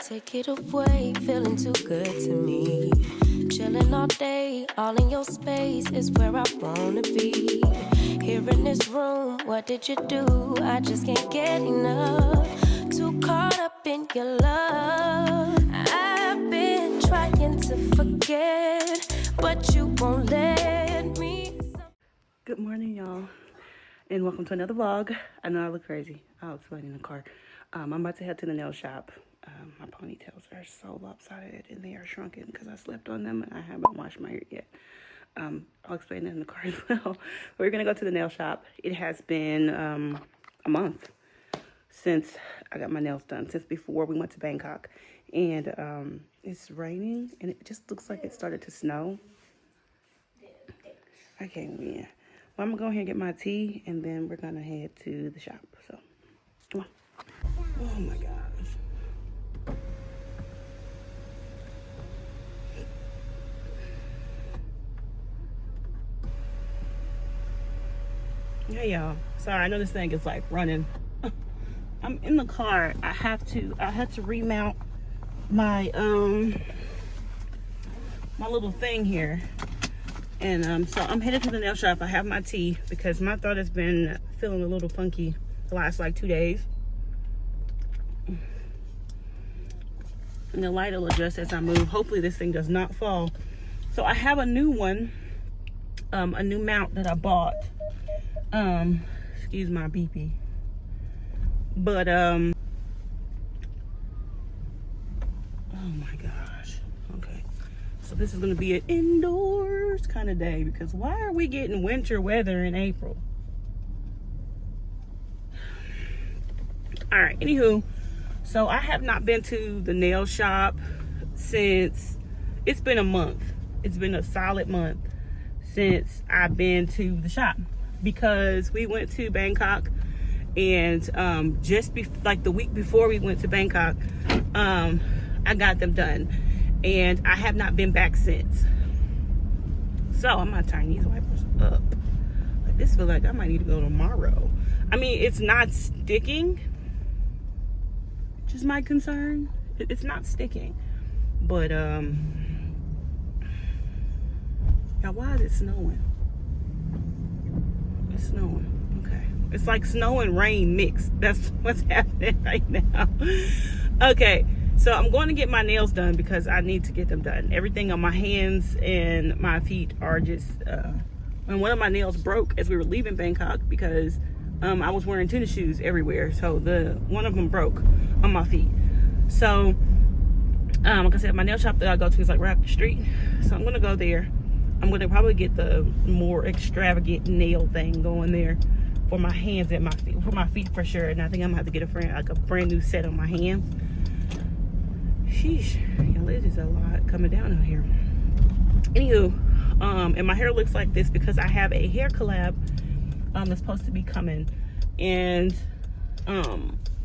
Take it away, feeling too good to me. Chilling all day, all in your space is where I wanna be. Here in this room, what did you do? I just can't get enough. Too caught up in your love. I've been trying to forget, but you won't let me. Good morning, y'all, and welcome to another vlog. I know I look crazy. I'll explain in the car. I'm about to head to the nail shop. My ponytails are so lopsided and they are shrunken because I slept on them and I haven't washed my hair yet. I'll explain it in the car as well. We're gonna go to the nail shop. It has been a month since I got my nails done, since before we went to Bangkok. And it's raining and it just looks like it started to snow. I can't win. Well, I'm gonna go ahead and get my tea and then we're gonna head to the shop. So, come on. Oh my gosh. Hey y'all, sorry, I know this thing is like running. I'm in the car. I had to remount my my little thing here. And so I'm headed to the nail shop. I have my tea because my throat has been feeling a little funky the last like 2 days. And the light will adjust as I move. Hopefully this thing does not fall. So I have a new one, a new mount that I bought. Excuse my beepy. But oh my gosh. Okay. So this is gonna be an indoors kind of day because why are we getting winter weather in April? All right, anywho, so I have not been to the nail shop since, it's been a month. It's been a solid month since I've been to the shop because we went to Bangkok and like the week before we went to Bangkok, I got them done and I have not been back since. So I'm gonna turn these wipers up. Like this feel like I might need to go tomorrow. I mean, it's not sticking, which is my concern. It's not sticking, but now why is it snowing? It's snowing. Okay, it's like snow and rain mixed. That's what's happening right now. Okay, so I'm going to get my nails done because I need to get them done. Everything on my hands and my feet are just and one of my nails broke as we were leaving Bangkok because I was wearing tennis shoes everywhere, so one of them broke on my feet. So like I said, my nail shop that I go to is like right up the street, so I'm gonna go there. I'm gonna probably get the more extravagant nail thing going there for my hands and my feet, for my feet for sure. And I think I'm gonna have to get a brand new set on my hands. Sheesh, y'all, it is a lot coming down out here. Anywho, and my hair looks like this because I have a hair collab that's supposed to be coming, and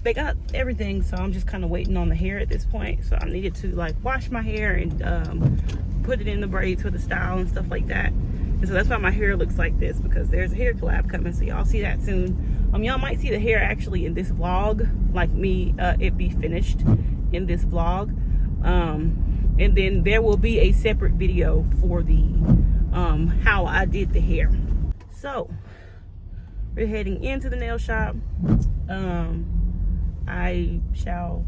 they got everything, so I'm just kind of waiting on the hair at this point. So I needed to like wash my hair and put it in the braids for the style and stuff like that. And so that's why my hair looks like this, because there's a hair collab coming, so y'all see that soon. Y'all might see the hair actually in this vlog, like me it be finished in this vlog, and then there will be a separate video for the how I did the hair. So we're heading into the nail shop. I shall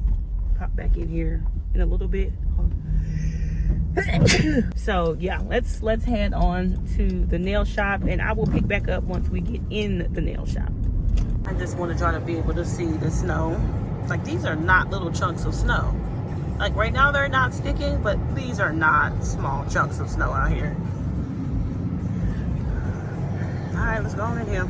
pop back in here in a little bit. So yeah, let's head on to the nail shop, and I will pick back up once we get in the nail shop. I just want to try to be able to see the snow. Like, these are not little chunks of snow. Like right now they're not sticking, but these are not small chunks of snow out here. All right, let's go on in here.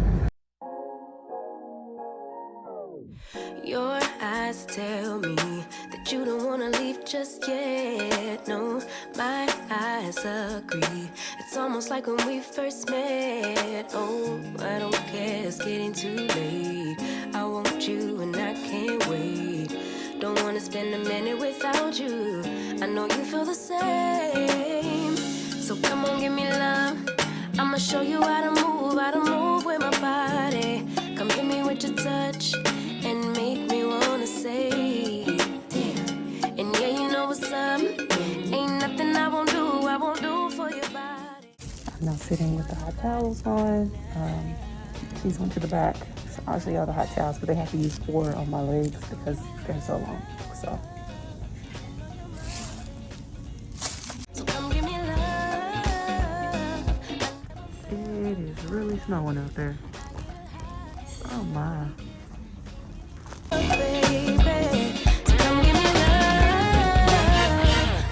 Your eyes tell me that you don't wanna leave just yet. No, my eyes agree. It's almost like when we first met. Oh, I don't care, it's getting too late. I want you and I can't wait. Don't wanna spend a minute without you. I know you feel the same. So I'ma show you how to move with my body. Come hit me with your touch and make me wanna say, damn. And yeah, you know what's up. Ain't nothing I won't do for your body. I'm now sitting with the hot towels on. These went to the back. So I'll show y'all the hot towels, but they have to use 4 on my legs because they're so long. So. Come give me love. It is really snowing out there. Oh my. Baby, so come give me love.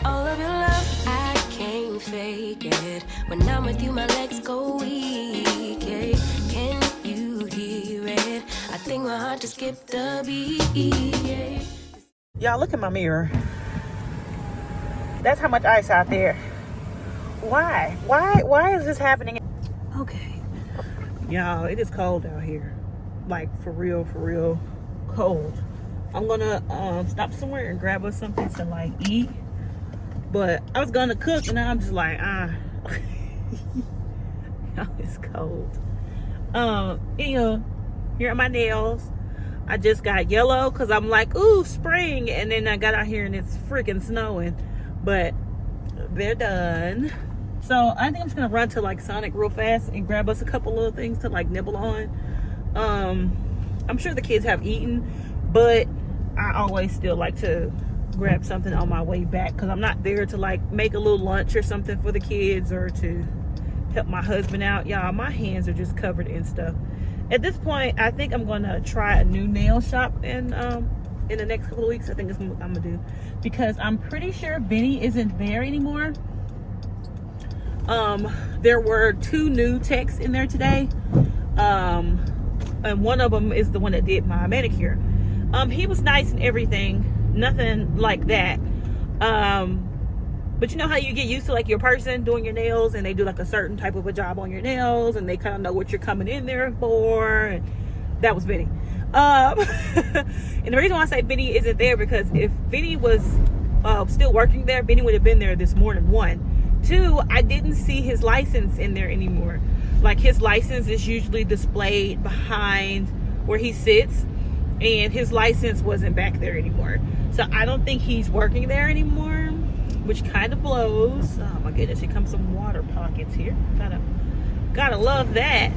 All of your love, I can't fake it. When I'm with you, my legs go weak. Yeah. Can you hear it? I think my heart just skipped a beat. Yeah. Y'all, look at my mirror. That's how much ice out there. Why is this happening? Okay. Y'all, it is cold out here. Like, for real cold. I'm gonna stop somewhere and grab us something to like eat. But I was gonna cook and now I'm just like, it's cold. Here are my nails. I just got yellow because I'm like, ooh, spring. And then I got out here and it's freaking snowing. But they're done. So I think I'm just gonna run to like Sonic real fast and grab us a couple little things to like nibble on. I'm sure the kids have eaten, but I always still like to grab something on my way back because I'm not there to like make a little lunch or something for the kids or to help my husband out. Y'all, my hands are just covered in stuff. At this point, I think I'm gonna try a new nail shop in the next couple of weeks. I think that's what I'm gonna do because I'm pretty sure Vinny isn't there anymore. There were 2 new techs in there today. And one of them is the one that did my manicure. He was nice and everything, nothing like that. But you know how you get used to like your person doing your nails and they do like a certain type of a job on your nails and they kind of know what you're coming in there for. And that was Vinny. And the reason why I say Vinny isn't there because if Vinny was still working there, Vinny would have been there this morning. 1. 2, I didn't see his license in there anymore. Like his license is usually displayed behind where he sits and his license wasn't back there anymore. So I don't think he's working there anymore, which kind of blows. Oh my goodness, here comes some water pockets here. Gotta love that.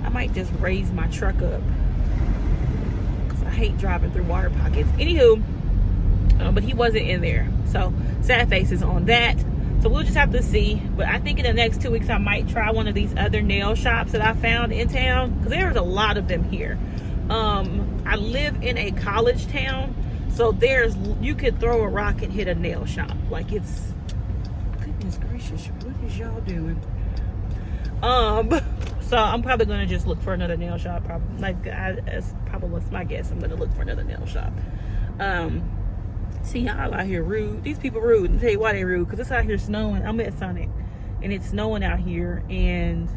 I might just raise my truck up because I hate driving through water pockets. Anywho, but he wasn't in there. So sad faces on that. So we'll just have to see. But I think in the next 2 weeks, I might try one of these other nail shops that I found in town. Because there's a lot of them here. I live in a college town. So you could throw a rock and hit a nail shop. Like it's, goodness gracious, what is y'all doing? So I'm probably going to just look for another nail shop. That's probably my guess. I'm going to look for another nail shop. See, y'all out here rude. These people rude. I'll tell you why they rude. Because it's out here snowing. I'm at Sonic. And it's snowing out here. And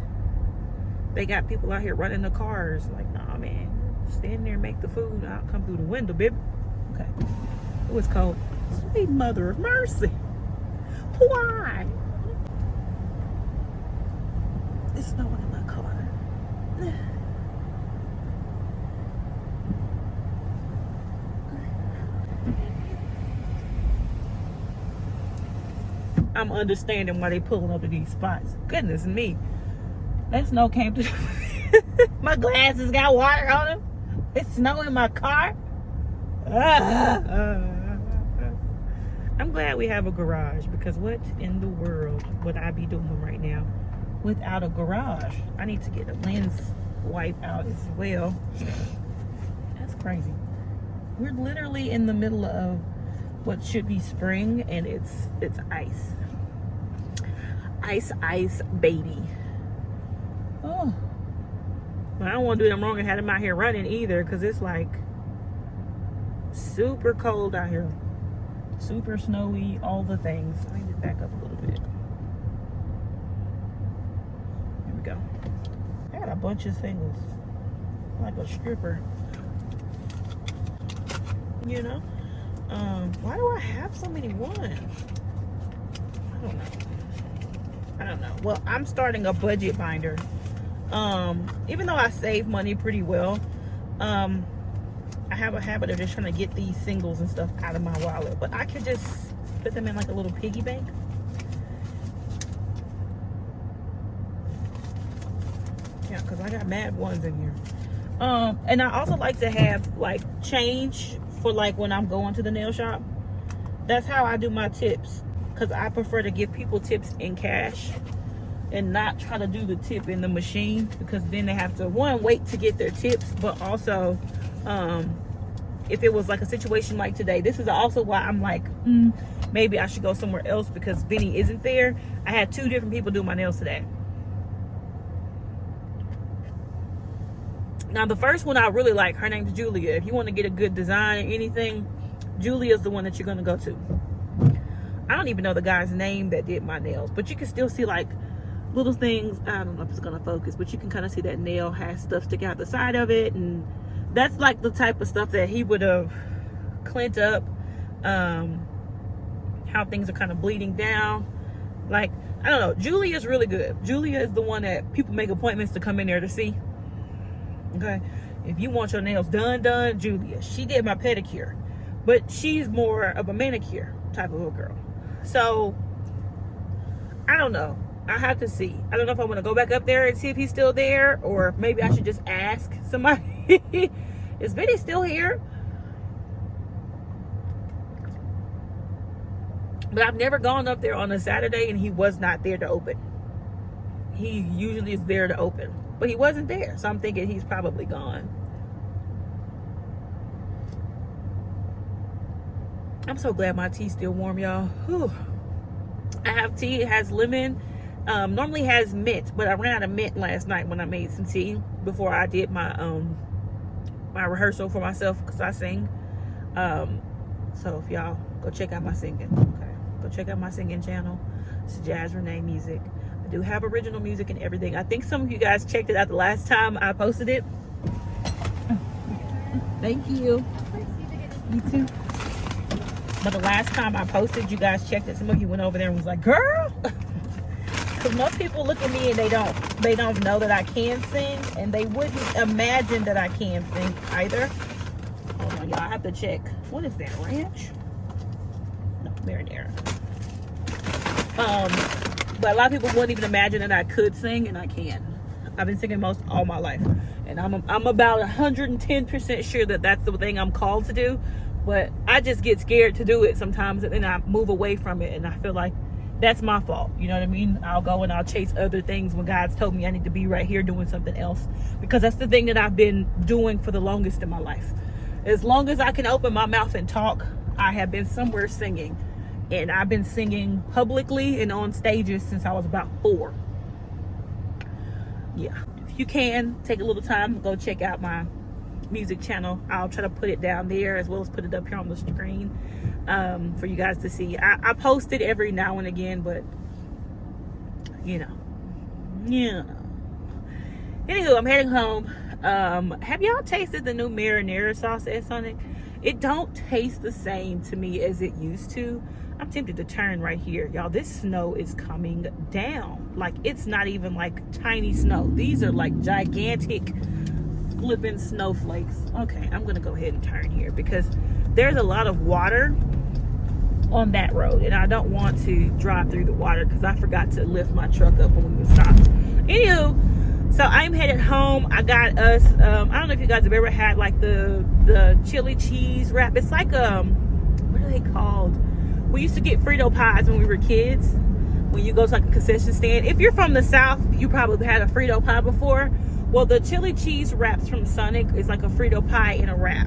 they got people out here running the cars. Like, nah, man. Stand there and make the food. I'll come through the window, baby. Okay. It was cold. Sweet mother of mercy. Why? It's snowing in my car. I'm understanding why they pulling up to these spots. Goodness me. That snow came through. My glasses got water on them. It's snow in my car. I'm glad we have a garage because what in the world would I be doing right now without a garage? I need to get a lens wipe out as well. That's crazy. We're literally in the middle of what should be spring and it's ice. Ice, baby. Oh. But I don't want to do them wrong and have them out here running either because it's like super cold out here. Super snowy, all the things. I need to back up a little bit. Here we go. I got a bunch of singles. Like a stripper. You know? Why do I have so many ones? I don't know. I don't know. Well, I'm starting a budget binder. Even though I save money pretty well, I have a habit of just trying to get these singles and stuff out of my wallet. But I could just put them in like a little piggy bank. Yeah, because I got mad ones in here. And I also like to have like change for like when I'm going to the nail shop. That's how I do my tips, because I prefer to give people tips in cash and not try to do the tip in the machine, because then they have to, one, wait to get their tips, but also if it was like a situation like today, this is also why I'm like, maybe I should go somewhere else, because Vinny isn't there. I had 2 different people do my nails today. Now the first one I really like, her name's Julia. If you want to get a good design or anything, Julia's the one that you're going to go to. I don't even know the guy's name that did my nails, but you can still see like little things. I don't know if it's going to focus, but you can kind of see that nail has stuff sticking out the side of it, and that's like the type of stuff that he would have cleaned up, how things are kind of bleeding down. Like, I don't know, Julia's really good. Julia is the one that people make appointments to come in there to see. Okay, if you want your nails done, Julia. She did my pedicure, but she's more of a manicure type of a girl. So I don't know, I have to see. I don't know if I want to go back up there and see if he's still there, or maybe I should just ask somebody. Is Vinny still here? But I've never gone up there on a Saturday and he was not there to open. He usually is there to open, but he wasn't there, so I'm thinking he's probably gone. I'm so glad my tea's still warm, y'all. Whew. I have tea. It has lemon. Normally has mint, but I ran out of mint last night when I made some tea before I did my my rehearsal for myself, because I sing. So if y'all go check out my singing, okay? Go check out my singing channel. It's Jazz Renee Music. I do have original music and everything. I think some of you guys checked it out the last time I posted it. Thank you. You too. But the last time I posted, you guys checked it. Some of you went over there and was like, girl. Because most people look at me and they don't know that I can sing, and they wouldn't imagine that I can sing either. Hold on, y'all, I have to check. What is that, ranch? No, marinara. But a lot of people wouldn't even imagine that I could sing, and I can. I've been singing most all my life, and I'm about 110% sure that that's the thing I'm called to do. But I just get scared to do it sometimes, and then I move away from it, and I feel like that's my fault. You know what I mean? I'll go and I'll chase other things when God's told me I need to be right here doing something else, because that's the thing that I've been doing for the longest in my life. As long as I can open my mouth and talk, I have been somewhere singing. And I've been singing publicly and on stages since I was about 4. Yeah. If you can, take a little time, go check out my music channel. I'll try to put it down there as well as put it up here on the screen for you guys to see. I post it every now and again, but you know. Anywho, I'm heading home. Have y'all tasted the new marinara sauce at Sonic? It don't taste the same to me as it used to. I'm tempted to turn right here. Y'all, this snow is coming down. Like, it's not even like tiny snow. These are like gigantic flipping snowflakes. Okay, I'm gonna go ahead and turn here because there's a lot of water on that road, and I don't want to drive through the water because I forgot to lift my truck up when we were stopped. Anywho, so I'm headed home. I got us I don't know if you guys have ever had like the chili cheese wrap. It's like what are they called? We used to get Frito pies when we were kids, when you go to like a concession stand. If you're from the South, you probably had a Frito pie before. Well, the chili cheese wraps from Sonic is like a Frito pie in a wrap.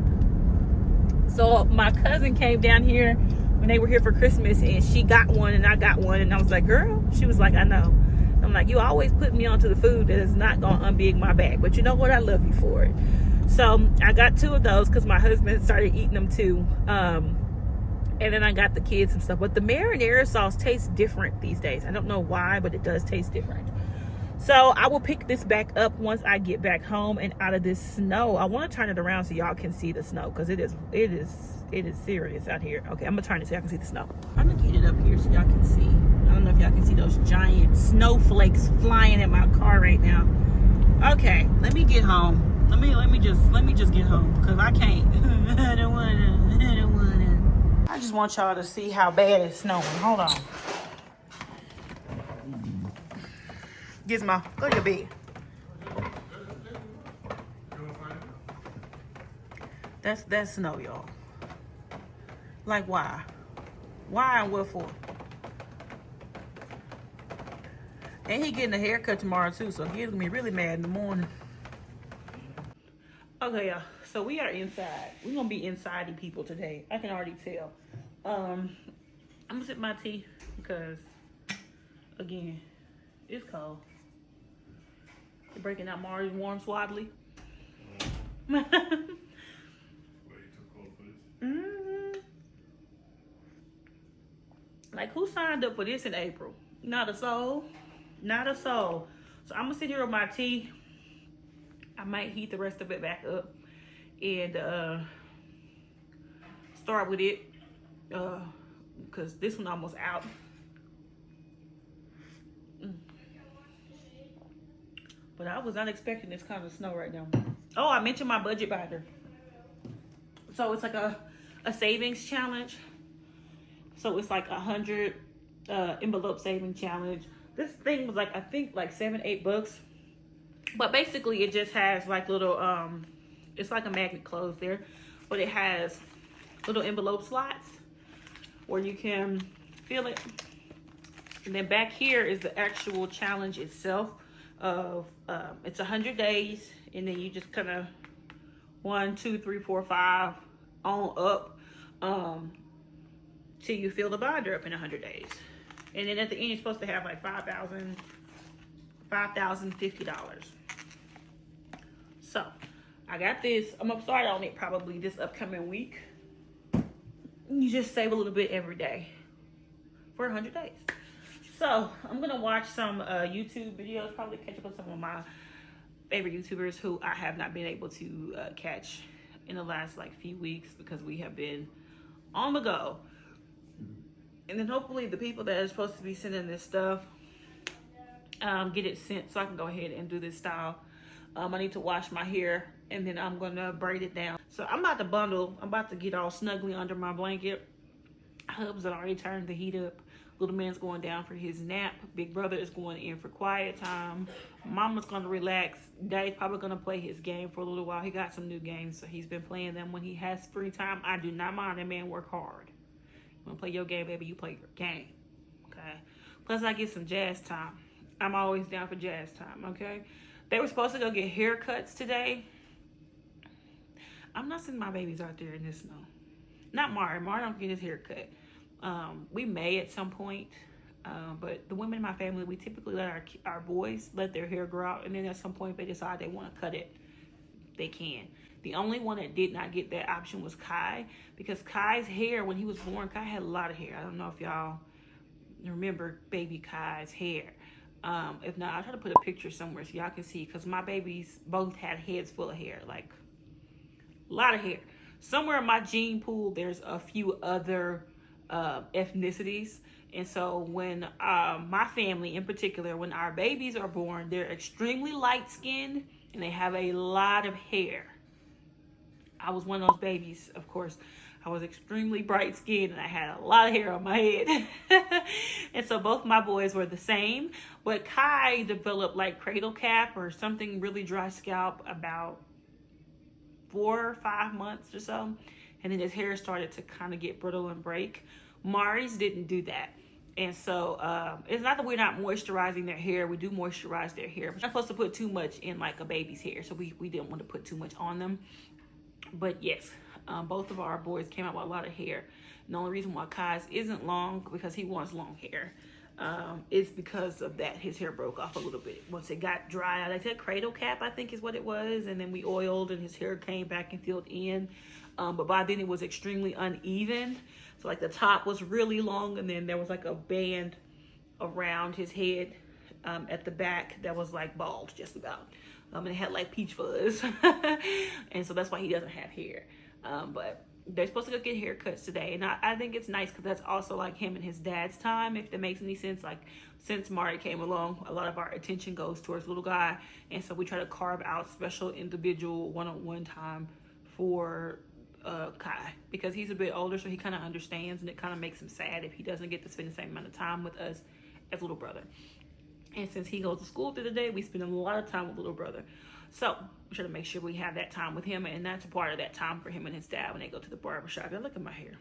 So my cousin came down here when they were here for Christmas, and she got one and I got one, and I was like, girl, she was like, I know. I'm like, you always put me onto the food that is not gonna unbig my bag, but you know what, I love you for it. So I got 2 of those because my husband started eating them too, and then I got the kids and stuff. But the marinara sauce tastes different these days. I don't know why, but it does taste different. So I will pick this back up once I get back home and out of this snow. I want to turn it around so y'all can see the snow, because it is serious out here. Okay, I'm gonna turn it so y'all can see the snow. I'm gonna get it up here so y'all can see. I don't know if y'all can see those giant snowflakes flying at my car right now. Okay, let me get home. Let me just get home, because I can't. I don't wanna. I just want y'all to see how bad it's snowing. Hold on. Gizmo, go to your bed. That's snow, y'all. Like, why? Why and what for? And he getting a haircut tomorrow too, so he's gonna be really mad in the morning. Okay, y'all. So we are inside. We're gonna be insidey people today. I can already tell. I'm gonna sip my tea because, again, it's cold. You're breaking out Marrried warm swaddly. Like, who signed up for this in April? Not a soul. Not a soul. So I'm gonna sit here with my tea. I might heat the rest of it back up and start with it, because this one almost out. But I was not expecting this kind of snow right now. Oh, I mentioned my budget binder. So it's like a savings challenge. So it's like 100 envelope saving challenge. This thing was like, I think like $7-8. But basically it just has like little, it's like a magnet closed there, but it has little envelope slots where you can fill it. And then back here is the actual challenge itself of, it's 100 days. And then you just kind of 1, 2, 3, 4, 5 on up, till you fill the binder up in 100 days. And then at the end, you're supposed to have like $5,050. So I got this. I'm gonna start on it probably this upcoming week. You just save a little bit every day for 100 days. So I'm gonna watch some YouTube videos, probably catch up with some of my favorite YouTubers who I have not been able to catch in the last like few weeks because we have been on the go. And then hopefully the people that are supposed to be sending this stuff get it sent so I can go ahead and do this style. I need to wash my hair and then I'm gonna braid it down. So I'm about to bundle. I'm about to get all snugly under my blanket. Hubs had already turned the heat up. Little man's going down for his nap. Big brother is going in for quiet time. Mama's gonna relax. Daddy's probably gonna play his game for a little while. He got some new games, so he's been playing them when he has free time. I do not mind that man work hard. You wanna play your game, baby, you play your game. Okay. Plus I get some jazz time. I'm always down for jazz time, okay? They were supposed to go get haircuts today. I'm not sending my babies out there in this snow. Not Marrried. Marrried don't get his haircut. We may at some point, but the women in my family, we typically let our boys let their hair grow out, and then at some point if they decide they want to cut it, they can. The only one that did not get that option was Kai, because Kai's hair, when he was born, Kai had a lot of hair. I don't know if y'all remember baby Kai's hair. If not, I'll try to put a picture somewhere so y'all can see, because my babies both had heads full of hair, like a lot of hair. Somewhere in my gene pool, there's a few other ethnicities. And so when my family in particular, when our babies are born, they're extremely light skinned and they have a lot of hair. I was one of those babies, of course. I was extremely bright skinned and I had a lot of hair on my head. And so both my boys were the same, but Kai developed like cradle cap or something really dry scalp about 4 or 5 months or so. And then his hair started to kind of get brittle and break. Marrried's didn't do that. And so it's not that we're not moisturizing their hair. We do moisturize their hair. But we're not supposed to put too much in like a baby's hair. So we didn't want to put too much on them. But yes, both of our boys came out with a lot of hair. And the only reason why Kai's isn't long, because he wants long hair, is because of that. His hair broke off a little bit once it got dry out. I said cradle cap, I think is what it was. And then we oiled and his hair came back and filled in. But by then it was extremely uneven. So like the top was really long and then there was like a band around his head at the back that was like bald just about. And it had like peach fuzz. And so that's why he doesn't have hair. But they're supposed to go get haircuts today. And I think it's nice because that's also like him and his dad's time, if that makes any sense. Like since Marrried came along, a lot of our attention goes towards little guy. And so we try to carve out special individual one-on-one time for Kai, because he's a bit older, so he kind of understands, and it kind of makes him sad if he doesn't get to spend the same amount of time with us as little brother. And since he goes to school through the day, we spend a lot of time with little brother. So we try to make sure we have that time with him, and that's a part of that time for him and his dad when they go to the barbershop. And look at my hair.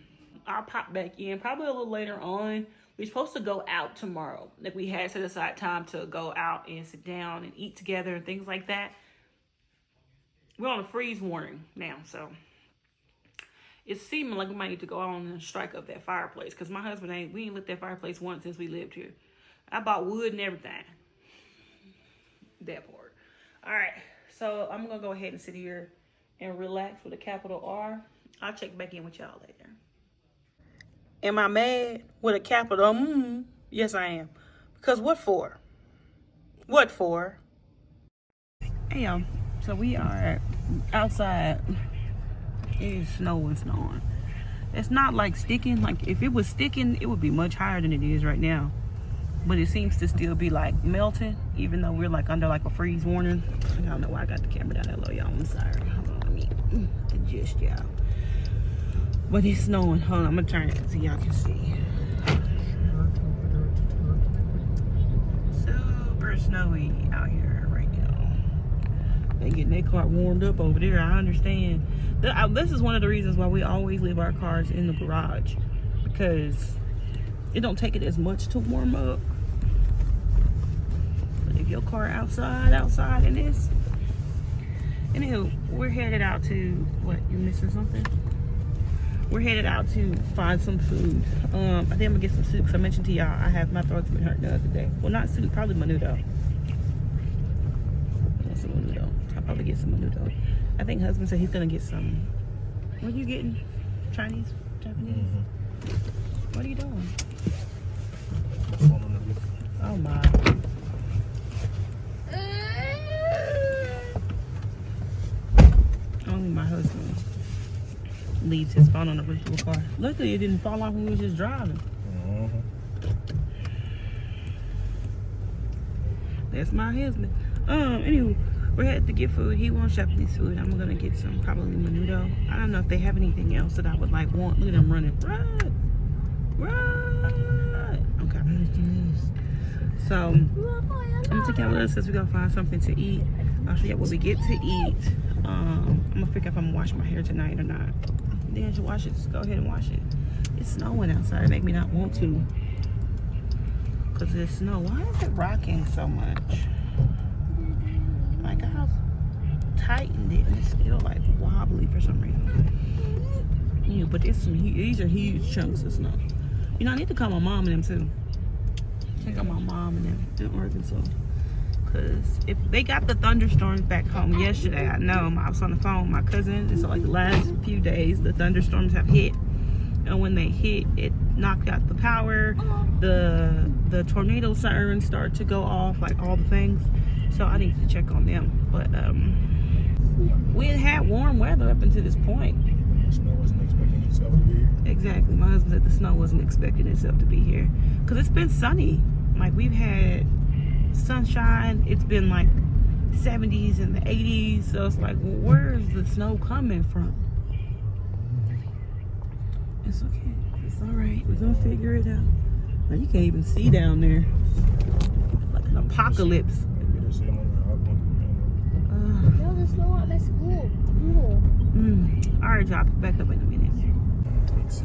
I'll pop back in probably a little later on. We're supposed to go out tomorrow. Like we had set aside time to go out and sit down and eat together and things like that. We're on a freeze warning now, so it's seeming like we might need to go on and strike up that fireplace, because my husband we ain't lit that fireplace once since we lived here. I bought wood and everything. That part. All right, so I'm gonna go ahead and sit here and relax with a capital R. I'll check back in with y'all later. Am I mad with a capital? Yes, I am. Because what for? What for? Hey, y'all. So we are outside. It's snowing. It's not like sticking. Like if it was sticking, it would be much higher than it is right now. But it seems to still be like melting, even though we're like under like a freeze warning. I don't know why I got the camera down that low, y'all. I'm sorry. Hold on, let me adjust y'all. But it's snowing. Hold on, I'm gonna turn it so y'all can see. Super snowy out here right now. They getting their car warmed up over there. I understand. This is one of the reasons why we always leave our cars in the garage, because it don't take it as much to warm up. But if your car outside in this. Anywho, we're headed out to, what, you missing something? We're headed out to find some food. I think I'm gonna get some soup, because I mentioned to y'all my throat's been hurting the other day. Well, not soup, probably menudo. Some menudo. I'll probably get some menudo. I think husband said he's gonna get some. What are you getting? Chinese? Japanese? Mm-hmm. What are you doing? Oh my. Only my husband leaves his phone on the roof of the car. Luckily it didn't fall off when we was just driving. That's my husband. Anyway, we're headed to get food. He wants Japanese food. I'm gonna get some, probably menudo. I don't know if they have anything else that I would like want. Look at them running. Right. Okay. So I'm gonna take y'all with us as we go find something to eat. I'll show you what we get to eat. I'm gonna figure if I'm gonna wash my hair tonight or not. I think I should wash it. Just go ahead and wash it. It's snowing outside. It make me not want to, because it's snow. Why is it rocking so much? Like I've tightened it and it's still like wobbly for some reason. Yeah, but these are huge chunks of snow. You know, I need to call my mom and them too. Check out my mom and them in Arkansas. Because if they got the thunderstorms back home yesterday, I know. I was on the phone with my cousin. And so like the last few days, the thunderstorms have hit. And when they hit, it knocked out the power. The tornado sirens start to go off, like all the things. So I need to check on them. But we had warm weather up until this point. The snow wasn't expecting itself to be here. Exactly. My husband said the snow wasn't expecting itself to be here. Because it's been sunny. Like we've had sunshine. It's been like 70s and the 80s. So it's like, well, where's the snow coming from? It's okay. It's all right. We're going to figure it out. Now you can't even see down there. Like an apocalypse. No, the snow at my school. Cool. All right, y'all. Back up in a minute. Let's see.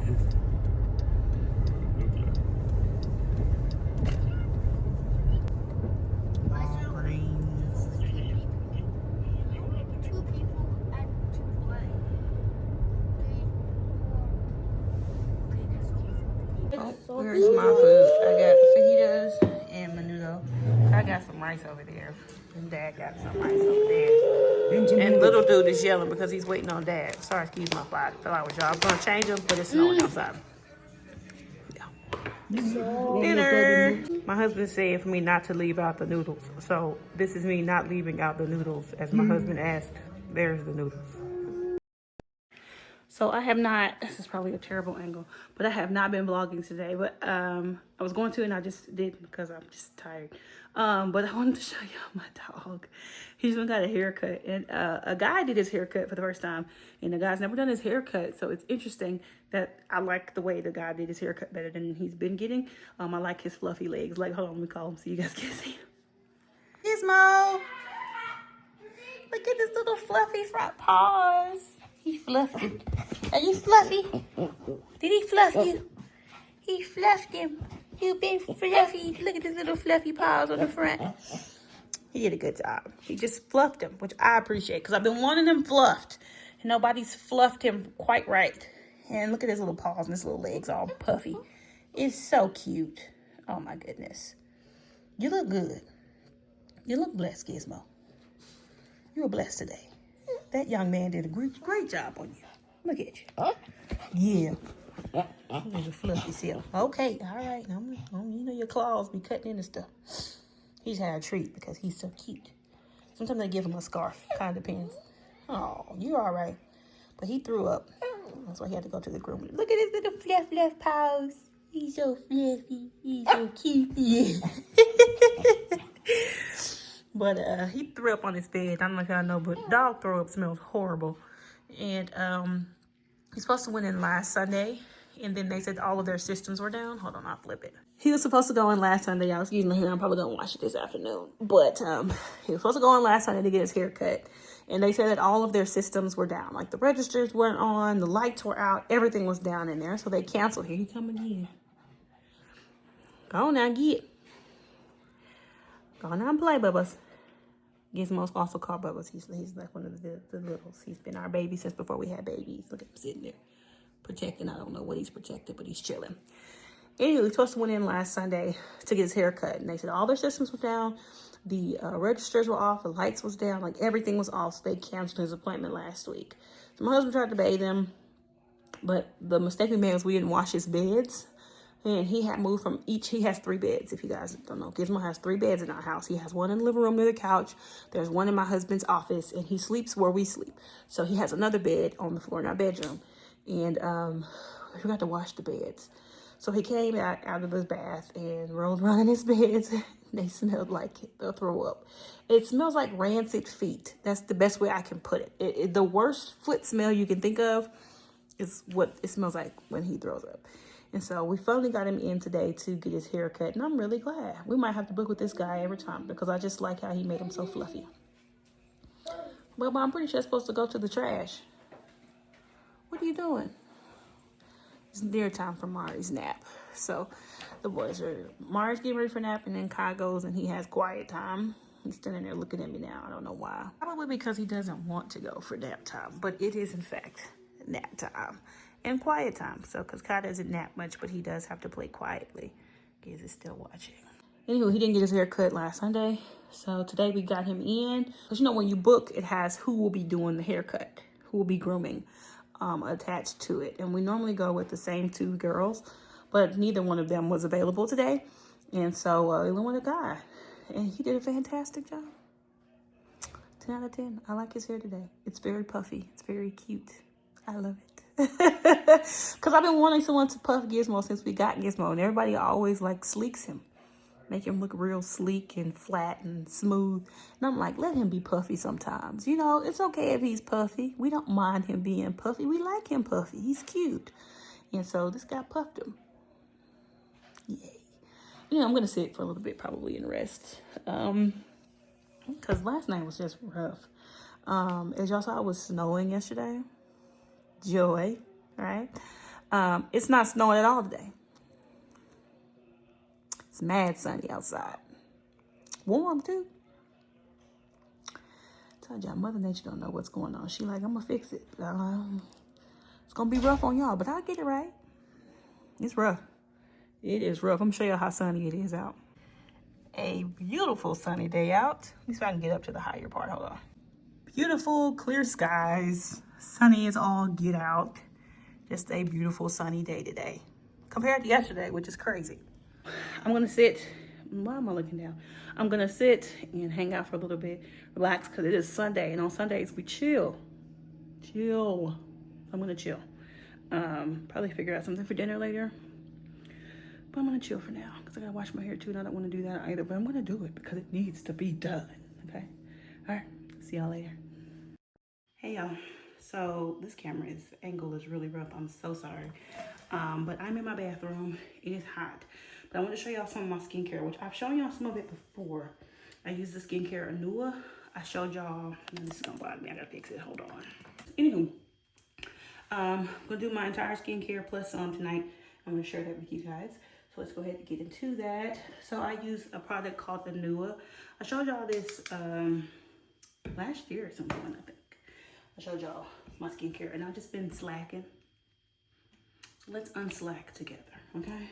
Here's my food. I got fajitas and menudo. I got some rice over there. And Dad got some rice over there. And little dude is yelling because he's waiting on Dad. Sorry, excuse my fly. I fell out with y'all. I was going to change him, but it's snowing outside. Yeah. Dinner. My husband said for me not to leave out the noodles. So this is me not leaving out the noodles. As my husband asked, there's the noodles. So I have not, this is probably a terrible angle, but I have not been vlogging today. But I was going to and I just didn't because I'm just tired. But I wanted to show y'all my dog. He just got a haircut. And a guy did his haircut for the first time. And the guy's never done his haircut. So it's interesting that I like the way the guy did his haircut better than he's been getting. I like his fluffy legs. Like, hold on, let me call him so you guys can see him. Gizmo. Look at his little fluffy front paws. He fluffy. Are you fluffy? Did he fluff you? He fluffed him. You been fluffy. Look at his little fluffy paws on the front. He did a good job. He just fluffed him, which I appreciate because I've been wanting him fluffed. And nobody's fluffed him quite right. And look at his little paws and his little legs all puffy. It's so cute. Oh my goodness. You look good. You look blessed, Gizmo. You were blessed today. That young man did a great job on you. Look at you. Yeah. He's a fluffy self. Okay, all right. You know your claws be cutting into stuff. He's had a treat because he's so cute. Sometimes they give him a scarf. Kind of depends. Oh, you're all right. But he threw up. That's why he had to go to the groomer. Look at his little fluff paws. He's so fluffy. He's so cute. Yeah. But he threw up on his bed. I don't know if y'all know, but dog throw up smells horrible. And he's supposed to went in last Sunday. And then they said all of their systems were down. Hold on, I'll flip it. He was supposed to go in last Sunday. Y'all, excuse me here. I'm probably going to watch it this afternoon. But he was supposed to go in last Sunday to get his hair cut. And they said that all of their systems were down. Like the registers weren't on. The lights were out. Everything was down in there. So they canceled. Here you come again. Go on now, get. Go on now and play, Bubba's. Gizmo's also called Bubba's. He's like one of the littles. He's been our baby since before we had babies. Look at him sitting there protecting. I don't know what he's protecting, but he's chilling. Anyway, he was supposed to went in last Sunday to get his hair cut. And they said all their systems were down. The registers were off. The lights was down. Like everything was off. So they canceled his appointment last week. So my husband tried to bathe him. But the mistake we made was we didn't wash his beds. And he had moved from each. He has 3 beds, if you guys don't know. Gizmo has 3 beds in our house. He has one in the living room near the couch. There's one in my husband's office. And he sleeps where we sleep. So he has another bed on the floor in our bedroom. And we forgot to wash the beds. So he came out of his bath and rolled around in his beds. They smelled like they'll throw up. It smells like rancid feet. That's the best way I can put it. The worst foot smell you can think of is what it smells like when he throws up. And so we finally got him in today to get his hair cut. And I'm really glad. We might have to book with this guy every time because I just like how he made him so fluffy. Well, I'm pretty sure it's supposed to go to the trash. What are you doing? It's dinner time for Marrried's nap. So the boys are, Marrried's getting ready for nap, and then Kai goes and he has quiet time. He's standing there looking at me now. I don't know why. Probably because he doesn't want to go for nap time, but it is in fact nap time and quiet time. So because Kai doesn't nap much, but he does have to play quietly. Giz is still watching. Anyway, he didn't get his hair cut last Sunday. So today we got him in. Because you know when you book, it has who will be doing the haircut, who will be grooming. Attached to it, and we normally go with the same 2 girls, but neither one of them was available today, and so we went with a guy, and he did a fantastic job. 10 out of 10. I like his hair today. It's very puffy. It's very cute. I love it. Because I've been wanting someone to puff Gizmo since we got Gizmo, and everybody always like sleeks him, make him look real sleek and flat and smooth. And I'm like, let him be puffy sometimes. You know, it's okay if he's puffy. We don't mind him being puffy. We like him puffy. He's cute. And so this guy puffed him. Yay. You know, I'm going to sit for a little bit probably and rest. Because last night was just rough. As y'all saw, it was snowing yesterday. Joy, right? It's not snowing at all today. It's mad sunny outside. Warm, too. I told y'all, Mother Nature don't know what's going on. She like, I'm going to fix it. It's going to be rough on y'all, but I'll get it right. It's rough. It is rough. I'm going to show you how sunny it is out. A beautiful sunny day out. At least if I can get up to the higher part. Hold on. Beautiful, clear skies. Sunny is all get out. Just a beautiful sunny day today. compared to yesterday, which is crazy. I'm gonna sit, why am I looking down? I'm gonna sit and hang out for a little bit, relax, because it is Sunday, and on Sundays we chill. I'm gonna chill. Probably figure out something for dinner later, but I'm gonna chill for now because I gotta wash my hair too, and I don't want to do that either, but I'm gonna do it because it needs to be done. Okay, all right, see y'all later. Hey y'all, so this camera's angle is really rough. I'm so sorry, but I'm in my bathroom. It is hot, but I want to show y'all some of my skincare, which I've shown y'all some of it before. I use the skincare Anua. I showed y'all. This is gonna bother me. I gotta fix it. Hold on. Anywho, I'm gonna do my entire skincare plus some tonight. I'm gonna share that with you guys. So let's go ahead and get into that. So I use a product called Anua. I showed y'all this last year or something, I think. I showed y'all my skincare, and I've just been slacking. So let's unslack together, okay?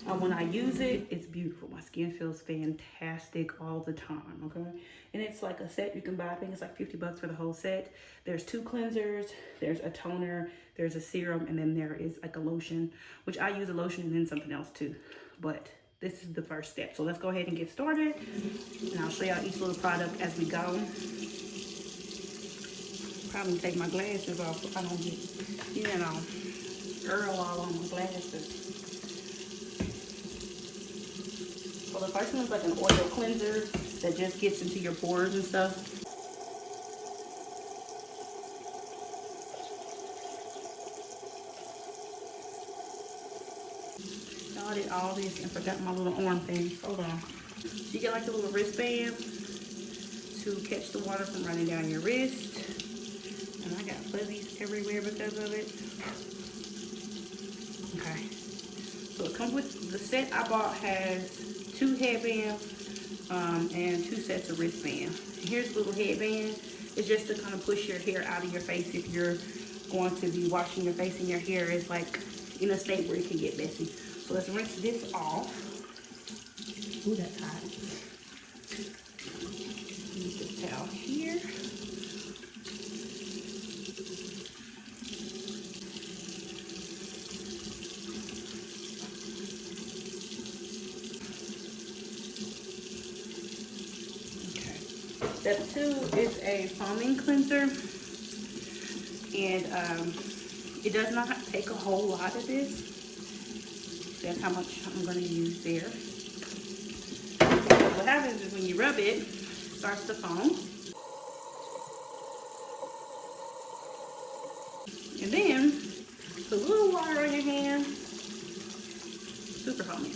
When I use it, it's beautiful. My skin feels fantastic all the time, okay? And it's like a set you can buy. I think it's like 50 bucks for the whole set. There's 2 cleansers, there's a toner, there's a serum, and then there is like a lotion, which I use a lotion and then something else too. But this is the first step. So let's go ahead and get started. And I'll show y'all each little product as we go. Probably take my glasses off so I don't get, you know, Earl all on my glasses. So the first one's like an oil cleanser that just gets into your pores and stuff. I did all this and forgot my little arm thing. Hold on. So you get like a little wristband to catch the water from running down your wrist. And I got fuzzies everywhere because of it. Okay. So it comes with, the set I bought has 2 headbands and 2 sets of wristbands. Here's a little headband. It's just to kind of push your hair out of your face if you're going to be washing your face and your hair is like in a state where it can get messy. So let's rinse this off. Ooh, that's hot. Use this towel here. Step 2 is a foaming cleanser, and it does not take a whole lot of this. That's how much I'm going to use there. What happens is when you rub it, it starts to foam. And then put a little water on your hand. Super foamy.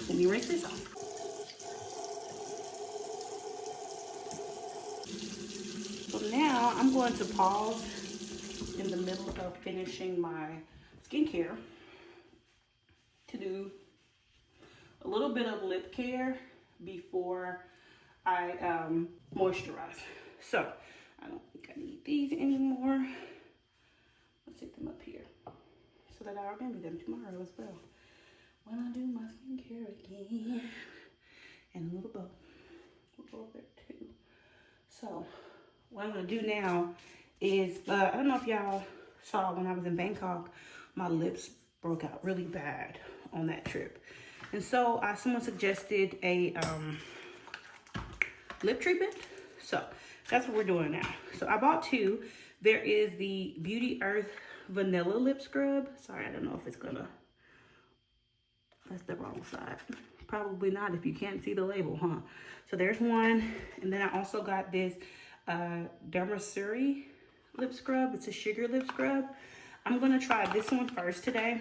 Let me rinse this off. So now I'm going to pause in the middle of finishing my skincare to do a little bit of lip care before I moisturize. So I don't think I need these anymore. Let's stick them up here so that I remember them tomorrow as well when I do my skincare again. And a little bow. We'll go over there too. So what I'm gonna do now is, I don't know if y'all saw when I was in Bangkok, my lips broke out really bad on that trip. And so someone suggested a lip treatment. So that's what we're doing now. So I bought 2. There is the Beauty Earth Vanilla Lip Scrub. Sorry, I don't know if it's gonna, that's the wrong side. Probably not if you can't see the label, huh? So there's one. And then I also got this Dermasuri lip scrub. It's a sugar lip scrub. I'm gonna try this one first today,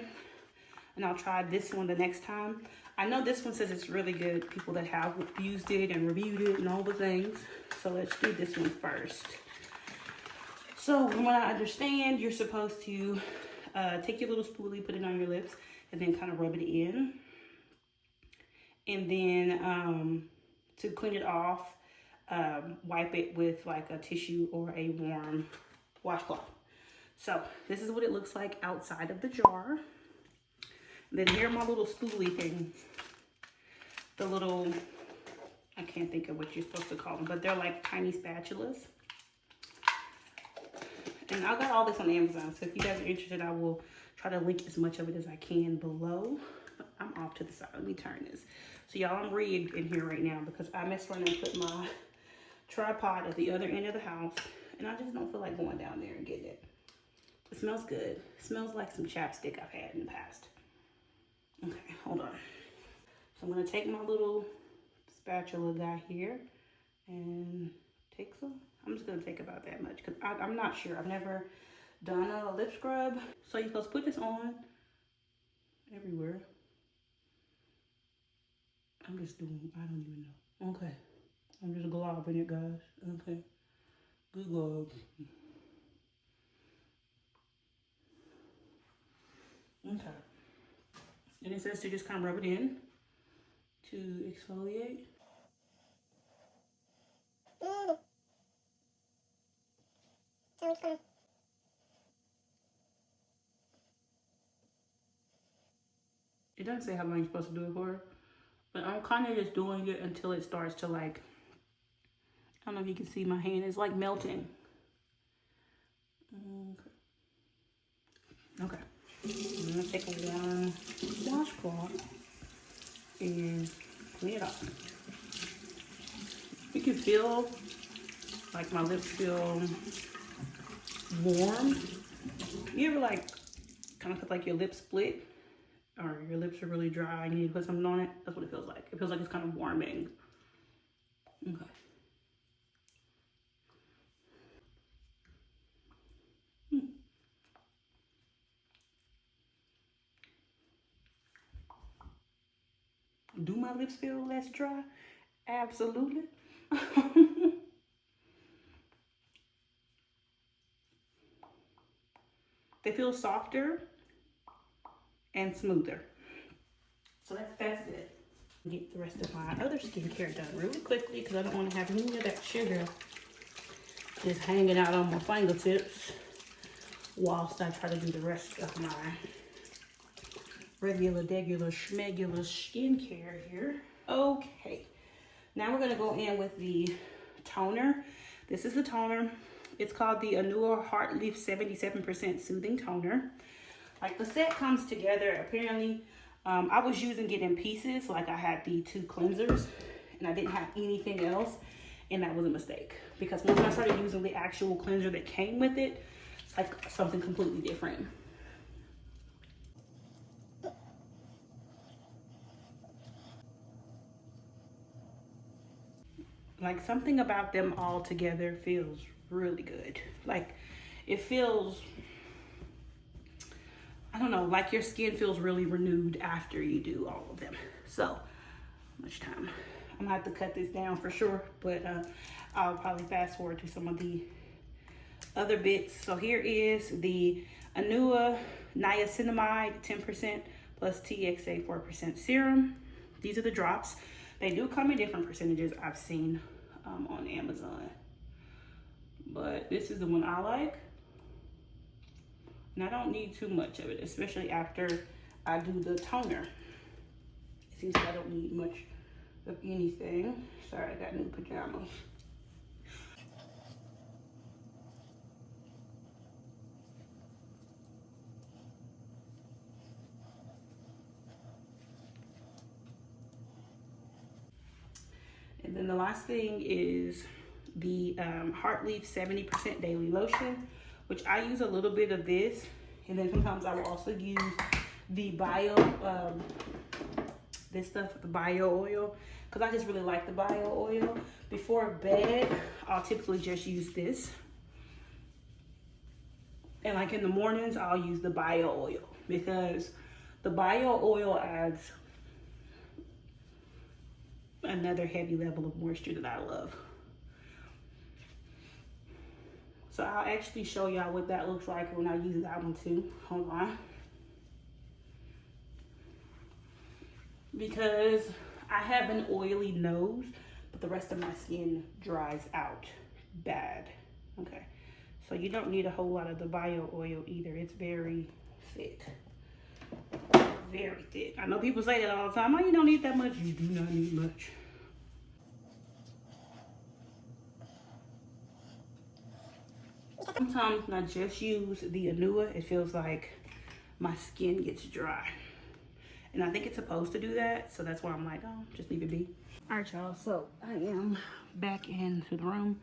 and I'll try this one the next time. I know this one says it's really good, people that have used it and reviewed it and all the things. So let's do this one first. So from what I understand, you're supposed to take your little spoolie, put it on your lips, and then kind of rub it in. And then to clean it off, wipe it with like a tissue or a warm washcloth. So this is what it looks like outside of the jar. And then here are my little spoolie thing. The little, I can't think of what you're supposed to call them, but they're like tiny spatulas. And I got all this on Amazon, so if you guys are interested, I will try to link as much of it as I can below. But I'm off to the side. Let me turn this. So y'all, I'm rigged in here right now because I messed around and put my tripod at the other end of the house, and I just don't feel like going down there and getting it. It smells good. It smells like some chapstick I've had in the past. Okay, hold on. So I'm gonna take my little spatula guy here and take some. I'm just gonna take about that much because I'm not sure. I've never done a lip scrub. So you're supposed to put this on everywhere. I'm just doing, I don't even know. Okay. I'm just globbing it, guys. Okay. Good glob. Okay. And it says to just kind of rub it in to exfoliate. It doesn't say how long you're supposed to do it for, but I'm kind of just doing it until it starts to like, I don't know if you can see my hand is like melting. Okay. I'm gonna take a warm washcloth and clean it off. You can feel like my lips feel warm. You ever like kind of feel like your lips split or your lips are really dry and you need to put something on it? That's what it feels like. It feels like it's kind of warming. Okay. Do my lips feel less dry? Absolutely. They feel softer and smoother. So that's it. Get the rest of my other skincare done really quickly because I don't want to have any of that sugar just hanging out on my fingertips whilst I try to do the rest of my regular, schmegular skincare here. Okay, now we're gonna go in with the toner. This is the toner. It's called the Anua Heart Leaf 77% Soothing Toner. Like the set comes together, apparently, I was using it in pieces, like I had the 2 cleansers and I didn't have anything else, and that was a mistake. Because once I started using the actual cleanser that came with it, it's like something completely different. Like something about them all together feels really good. Like it feels, I don't know, like your skin feels really renewed after you do all of them. So much time. I'm gonna have to cut this down for sure, but I'll probably fast forward to some of the other bits. So here is the Anua Niacinamide 10% plus TXA 4% serum. These are the drops. They do come in different percentages I've seen on Amazon, but this is the one I like. And I don't need too much of it, especially after I do the toner. It seems like I don't need much of anything. Sorry, I got new pajamas. And then the last thing is the Heart Leaf 70% Daily Lotion, which I use a little bit of this. And then sometimes I will also use the this stuff, the bio oil, because I just really like the bio oil. Before bed, I'll typically just use this. And like in the mornings, I'll use the bio oil because the bio oil adds another heavy level of moisture that I love. So I'll actually show y'all what that looks like when I use that one too. Hold on. Because I have an oily nose, but the rest of my skin dries out bad. Okay, so you don't need a whole lot of the bio oil either. It's very thick. Very thick. I know people say that all the time. Oh, you don't need that much. You do not need much. Sometimes when I just use the Anua, it feels like my skin gets dry. And I think it's supposed to do that, so that's why I'm like, oh, just leave it be. All right, y'all, so I am back into the room.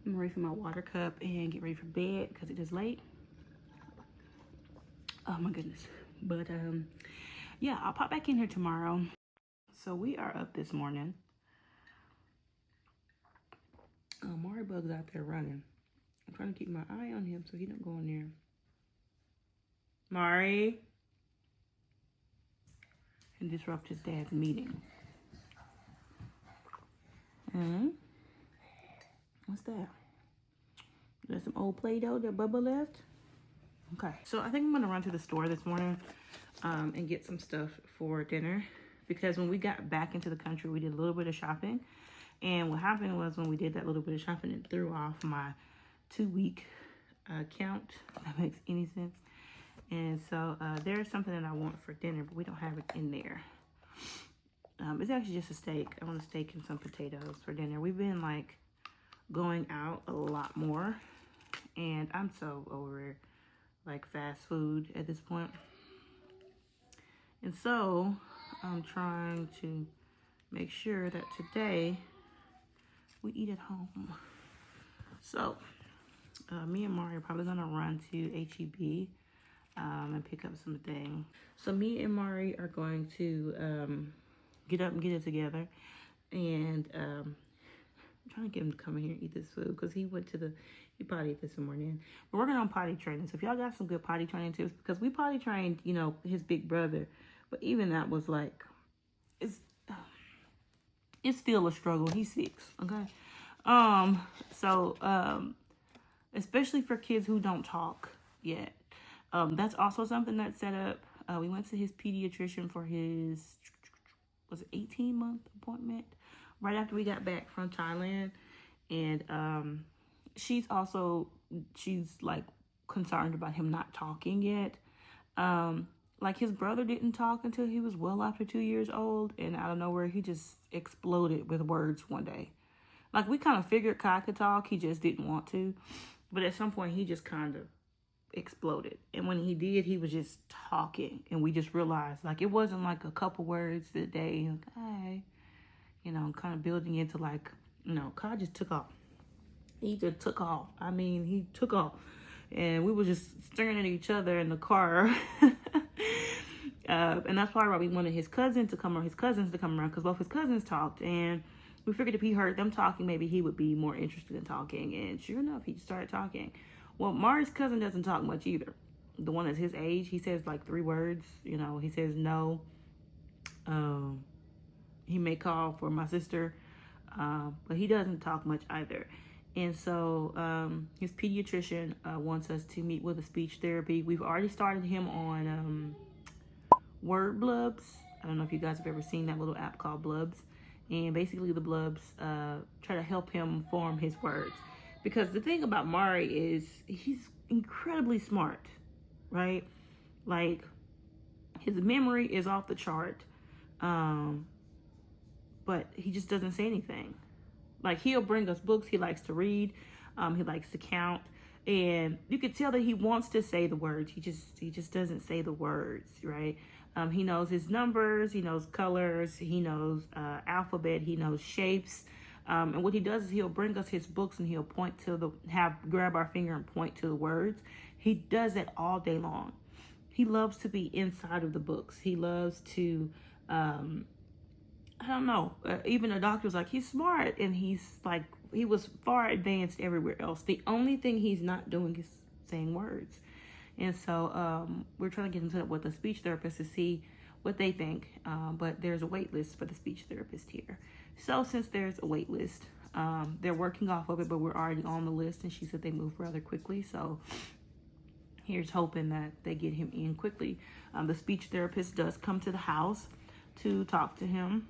I'm gonna refill my water cup and get ready for bed because it is late. Oh my goodness. But yeah, I'll pop back in here tomorrow. So we are up this morning. Marrried Bug's out there running. I'm trying to keep my eye on him so he don't go in there. Marrried. And disrupt his dad's meeting. What's that? Is that some old Play-Doh that Bubba left? Okay, so I think I'm gonna run to the store this morning and get some stuff for dinner, because when we got back into the country, we did a little bit of shopping. And what happened was when we did that little bit of shopping, it threw off my 2-week count, if that makes any sense. And so there's something that I want for dinner, but we don't have it in there. It's actually just a steak. I want a steak and some potatoes for dinner. We've been like going out a lot more, and I'm so over like fast food at this point. And so I'm trying to make sure that today we eat at home. So me and Mari are probably gonna run to HEB and pick up some things. So me and Mari are going to get up and get it together, and I'm trying to get him to come in here and eat this food because he potty this morning. We're working on potty training, so if y'all got some good potty training tips, because we potty trained, you know, his big brother, but even that was like, it's still a struggle. He's 6, okay? Especially for kids who don't talk yet. That's also something that's set up. We went to his pediatrician for his, was it 18-month appointment right after we got back from Thailand. And she's like concerned about him not talking yet. Like his brother didn't talk until he was well after 2 years old, and out of nowhere he just exploded with words one day. Like we kind of figured Kai could talk, he just didn't want to. But at some point he just kind of exploded, and when he did, he was just talking, and we just realized like it wasn't like a couple words a day, like, hey, you know, kind of building into like, you know, Kai just took off. He just took off. I mean, he took off, and we were just staring at each other in the car. And that's probably why we wanted his cousins to come around, because both his cousins talked, and we figured if he heard them talking, maybe he would be more interested in talking. And sure enough, he started talking. Well, Mari's cousin doesn't talk much either. The one that's his age, he says like 3 words. You know, he says no. He may call for my sister, but he doesn't talk much either. And so his pediatrician wants us to meet with a speech therapy. We've already started him on word blubs. I don't know if you guys have ever seen that little app called Blubs. And basically the blubs try to help him form his words. Because the thing about Mari is he's incredibly smart, right? Like his memory is off the chart, but he just doesn't say anything. Like he'll bring us books, he likes to read, he likes to count, and you could tell that he wants to say the words. He just doesn't say the words, right? He knows his numbers, he knows colors, he knows alphabet, he knows shapes. And what he does is he'll bring us his books and he'll point to grab our finger and point to the words. He does it all day long. He loves to be inside of the books. He loves to, I don't know, even the doctor was like, he's smart, and he's like, he was far advanced everywhere else. The only thing he's not doing is saying words. And so we're trying to get him set up with a speech therapist to see what they think. But there's a wait list for the speech therapist here. So since there's a wait list, they're working off of it, but we're already on the list, and she said they move rather quickly. So here's hoping that they get him in quickly. The speech therapist does come to the house to talk to him.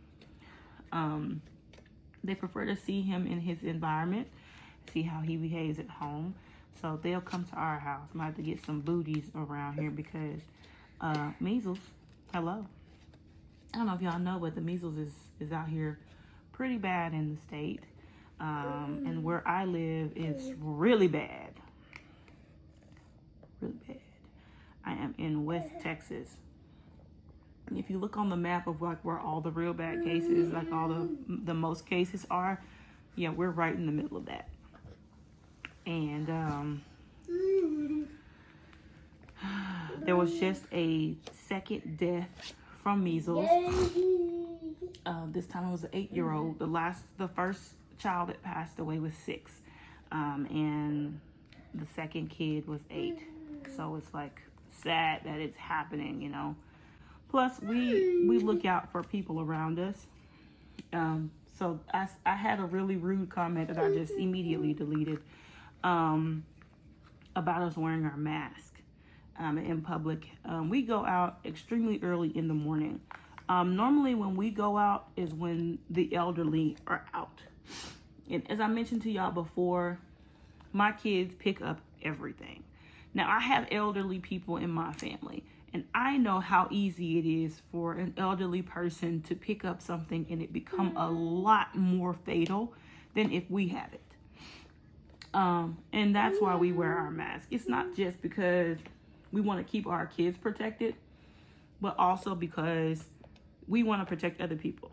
They prefer to see him in his environment, see how he behaves at home. So they'll come to our house. I might have to get some booties around here because measles, hello. I don't know if y'all know, but the measles is out here pretty bad in the state. And where I live, it's really bad. really bad. I am in West Texas. If you look on the map of like where all the real bad cases, like all the most cases are, yeah, we're right in the middle of that. And there was just a second death from measles. This time it was an 8-year-old. The first child that passed away was 6, and the second kid was 8. So it's like sad that it's happening, you know. Plus, we look out for people around us. So I had a really rude comment that I just immediately deleted about us wearing our mask in public. We go out extremely early in the morning. Normally when we go out is when the elderly are out. And as I mentioned to y'all before, my kids pick up everything. Now, I have elderly people in my family, and I know how easy it is for an elderly person to pick up something and it become a lot more fatal than if we have it. And that's why we wear our mask. It's not just because we want to keep our kids protected, but also because we want to protect other people.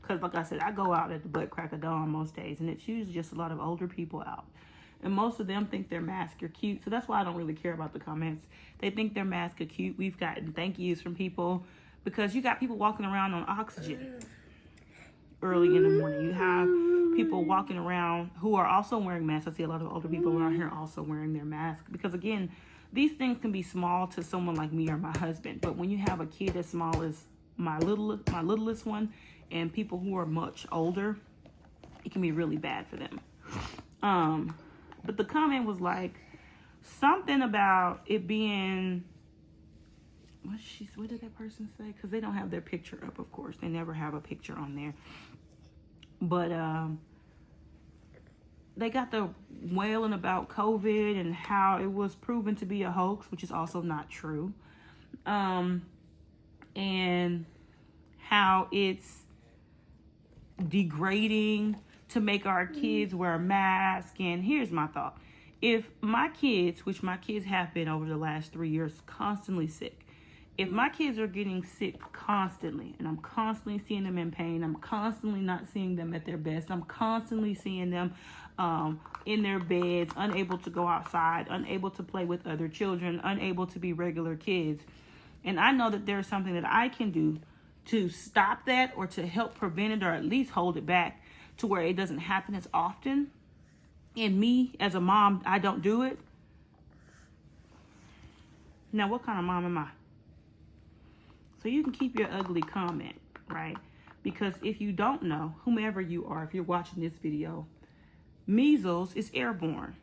Because like I said, I go out at the butt crack of dawn most days, and it's usually just a lot of older people out. And most of them think their masks are cute. So that's why I don't really care about the comments. They think their masks are cute. We've gotten thank yous from people because you got people walking around on oxygen early in the morning. You have people walking around who are also wearing masks. I see a lot of older people around here also wearing their mask. Because again, these things can be small to someone like me or my husband. But when you have a kid as small as my littlest one and people who are much older, it can be really bad for them. But the comment was like something about it being, what did that person say? Because they don't have their picture up, of course. They never have a picture on there. But they got the wailing about COVID and how it was proven to be a hoax, which is also not true. And how it's degrading to make our kids wear a mask. And here's my thought. If my kids, which my kids have been over the last 3 years, constantly sick, if my kids are getting sick constantly and I'm constantly seeing them in pain, I'm constantly not seeing them at their best, I'm constantly seeing them in their beds, unable to go outside, unable to play with other children, unable to be regular kids, and I know that there's something that I can do to stop that or to help prevent it or at least hold it back to where it doesn't happen as often. And me, as a mom, I don't do it. Now, what kind of mom am I? So you can keep your ugly comment, right? Because if you don't know, whomever you are, if you're watching this video, measles is airborne.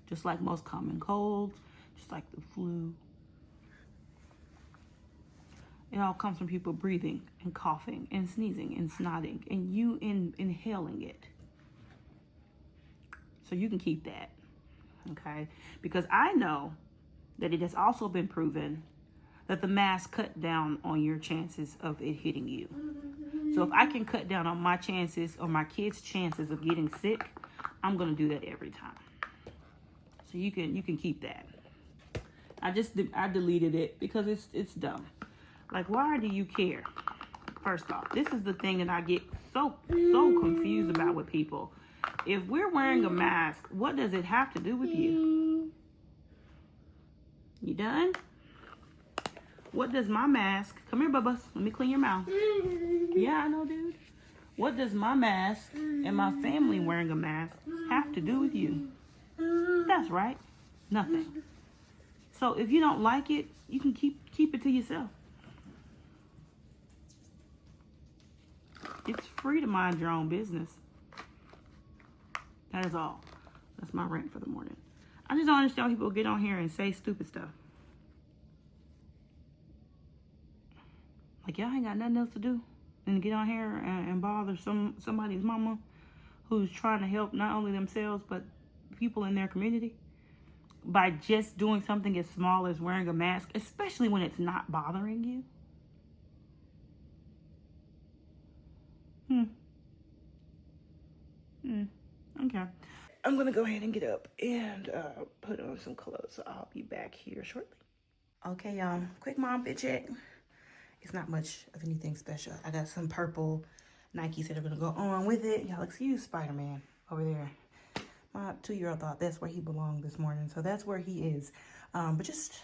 Just like most common colds, just like the flu. It all comes from people breathing and coughing and sneezing and snotting and you inhaling it. So you can keep that, okay? Because I know that it has also been proven that the mask cut down on your chances of it hitting you. So if I can cut down on my chances or my kids' chances of getting sick, I'm gonna do that every time. So you can keep that. I deleted it because it's dumb. Like, why do you care? First off, this is the thing that I get so confused about with people. If we're wearing a mask, what does it have to do with you? You done? What does my mask... Come here, Bubba. Let me clean your mouth. Yeah, I know, dude. What does my mask and my family wearing a mask have to do with you? That's right. Nothing. So if you don't like it, you can keep it to yourself. It's free to mind your own business. That is all. That's my rant for the morning. I just don't understand why people get on here and say stupid stuff. Like, y'all ain't got nothing else to do than to get on here and bother somebody's mama who's trying to help not only themselves but people in their community by just doing something as small as wearing a mask, especially when it's not bothering you. Okay. I'm gonna go ahead and get up and put on some clothes. So I'll be back here shortly. Okay, y'all, quick mom fit check. It's not much of anything special. I got some purple Nikes that are gonna go on with it. Y'all excuse Spider-Man over there. My 2-year-old thought that's where he belonged this morning. So that's where he is. But just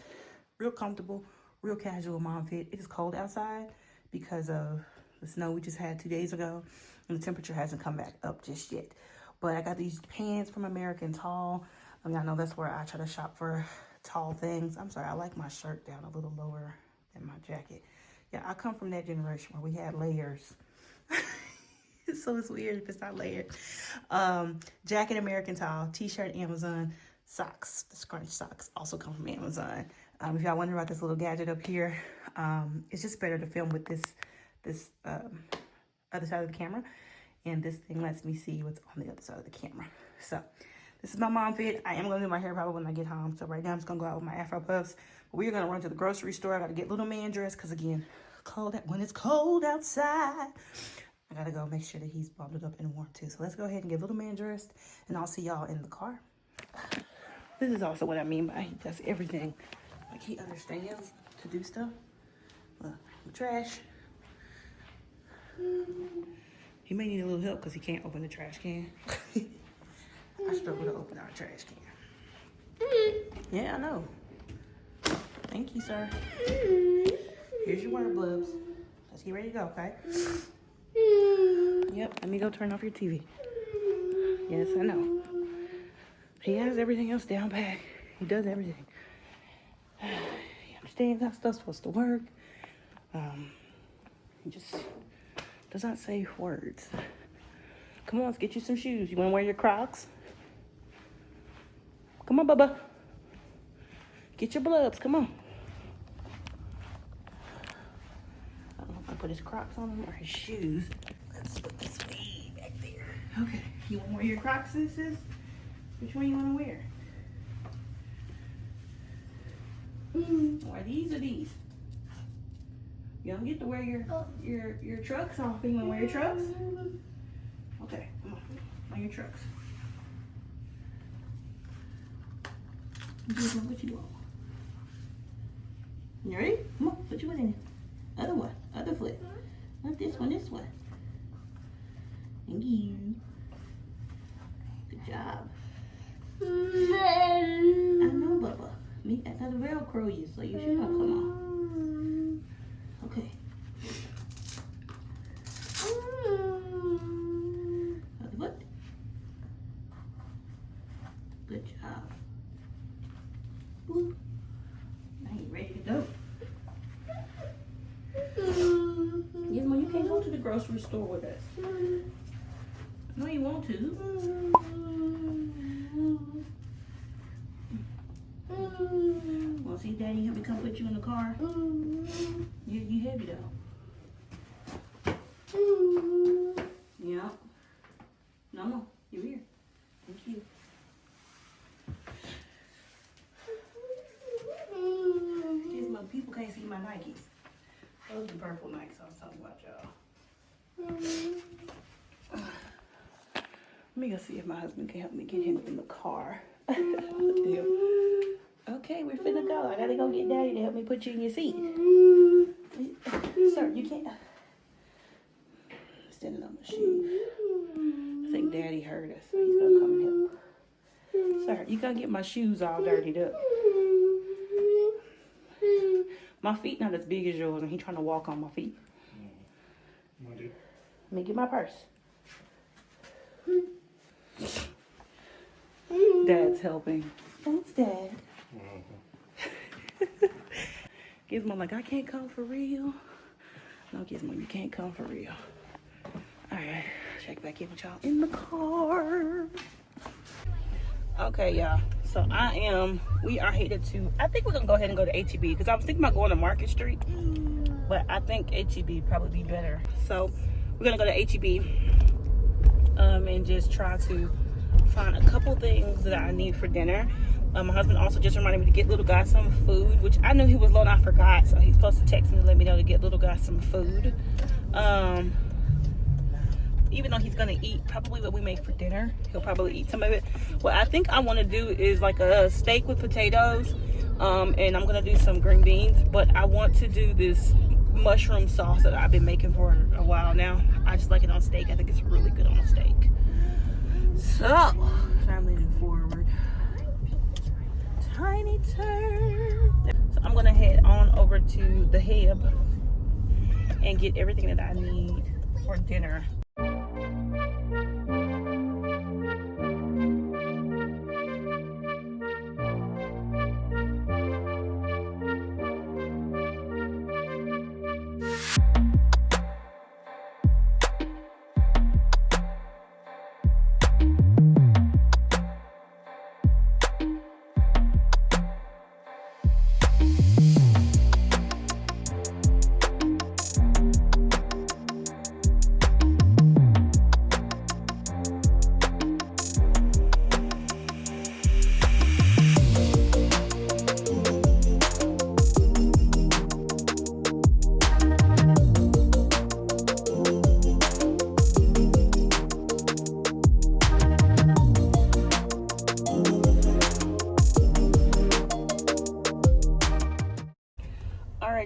real comfortable, real casual mom fit. It is cold outside because of the snow we just had 2 days ago. And the temperature hasn't come back up just yet. But I got these pants from American Tall. I mean, I know that's where I try to shop for tall things. I'm sorry, I like my shirt down a little lower than my jacket. Yeah, I come from that generation where we had layers. So it's weird if it's not layered. Jacket, American Tall, t-shirt, Amazon, socks, the scrunch socks also come from Amazon. If y'all wonder about this little gadget up here, it's just better to film with this other side of the camera. And this thing lets me see what's on the other side of the camera. So this is my mom fit. I am gonna do my hair probably when I get home. So right now I'm just gonna go out with my Afro puffs. But we're gonna run to the grocery store. I gotta get little man dressed because again, when it's cold outside, I gotta go make sure that he's bundled up and warm too. So let's go ahead and get little man dressed and I'll see y'all in the car. This is also what I mean by he does everything. Like he understands to do stuff. Look, the trash. He may need a little help because he can't open the trash can. I struggle to open our trash can. Yeah, I know. Thank you, sir. Here's your water gloves. Let's get ready to go, okay? Yep, let me go turn off your TV. Yes, I know. He has everything else down pat. He does everything. He understands how stuff's supposed to work. He just does not say words. Come on, let's get you some shoes. You want to wear your Crocs? Come on, Bubba. Get your blubs. Come on. I don't know if I put his Crocs on him or his shoes. Let's put this way back there. Okay. You want to wear your Crocs, sisters? Which one you want to wear? Or these or these? You don't get to wear your trucks off. You want to wear your trucks? Okay, come on. Wear your trucks. What you want? You ready? Come on, put your foot in it. Other one, other foot. Not this one, this one. Thank you. Good job. I know, Bubba. I gotta Velcro you, so you should not come on. Okay. Other foot. Good job. Woo. Now you ready to go. Gizmo, you can't go to the grocery store with us. No, you want to. Want to see Daddy help me come put you in the car? You heavy though. Yeah. No, you're here. Thank you. People can't see my Nikes. Those are the purple Nikes I was talking about, y'all. Let me go see if my husband can help me get him in the car. Okay, we're finna go. I gotta go get Daddy to help me put you in your seat. Sir, you can't. Standing on my shoes. I think Daddy heard us, so he's gonna come and help. Sir, you gotta get my shoes all dirtied up. My feet not as big as yours, and he trying to walk on my feet. Let me get my purse. Dad's helping. Thanks, Dad. Gizmo like, I can't come for real. No, Gizmo, you can't come for real. All right, check back in with y'all in the car. Okay, y'all. So we are headed to, I think we're going to go ahead and go to HEB because I was thinking about going to Market Street, but I think HEB probably be better. So we're going to go to HEB and just try to find a couple things that I need for dinner. My husband also just reminded me to get little guy some food, which I knew he was low and I forgot. So he's supposed to text me to let me know to get little guy some food. even though he's gonna eat probably what we make for dinner, he'll probably eat some of it. What I think I want to do is like a steak with potatoes, and I'm gonna do some green beans. But I want to do this mushroom sauce that I've been making for a while now. I just like it on steak. I think it's really good on a steak. So I'm leaning forward. Tiny turn. So I'm gonna head on over to the hub and get everything that I need for dinner.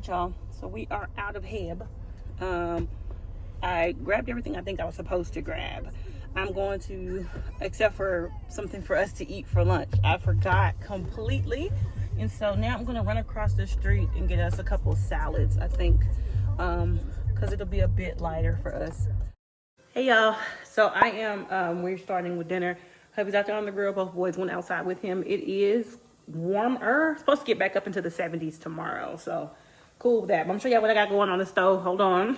Y'all, so we are out of Heb. I grabbed everything I think I was supposed to grab. I'm going to, except for something for us to eat for lunch, I forgot completely, and so now I'm going to run across the street and get us a couple of salads, I think, because it'll be a bit lighter for us. Hey y'all, so I am we're starting with dinner. Hubby's out there on the grill. Both boys went outside with him. It is warmer, supposed to get back up into the 70s tomorrow, so cool with that. But I'm show y'all what I got going on the stove. Hold on.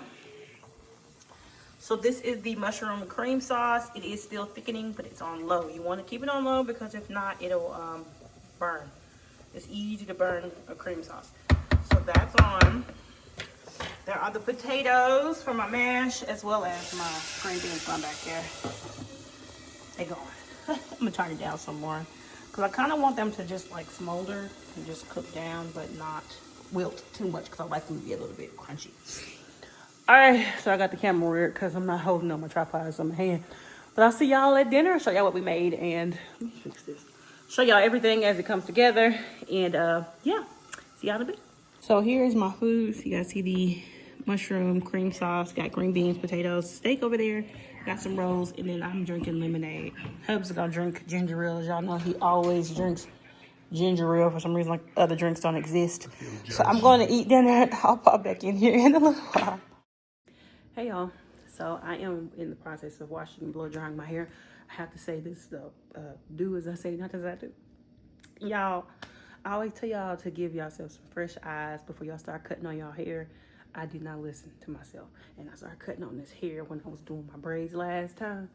So this is the mushroom cream sauce. It is still thickening, but it's on low. You want to keep it on low because if not, it'll burn. It's easy to burn a cream sauce. So that's on. There are the potatoes for my mash, as well as my green beans going back there. They going. I'm gonna turn it down some more because I kind of want them to just like smolder and just cook down, but not wilt too much because I like them to be a little bit crunchy. All right, so I got the camera weird because I'm not holding on my tripod in my hand. But I'll see y'all at dinner, show y'all what we made, and let me fix this. Show y'all everything as it comes together, and yeah, see y'all in a bit. So here's my food. So you guys see the mushroom cream sauce, got green beans, potatoes, steak over there, got some rolls, and then I'm drinking lemonade. Hub's gonna drink ginger ale. As y'all know, he always drinks ginger ale for some reason, like other drinks don't exist. So I'm going to eat dinner. I'll pop back in here in a little while. Hey y'all, so I am in the process of washing and blow drying my hair. I have to say this though, do as I say, not as I do. Y'all, I always tell y'all to give yourself some fresh eyes before y'all start cutting on y'all hair. I did not listen to myself, and I started cutting on this hair when I was doing my braids last time.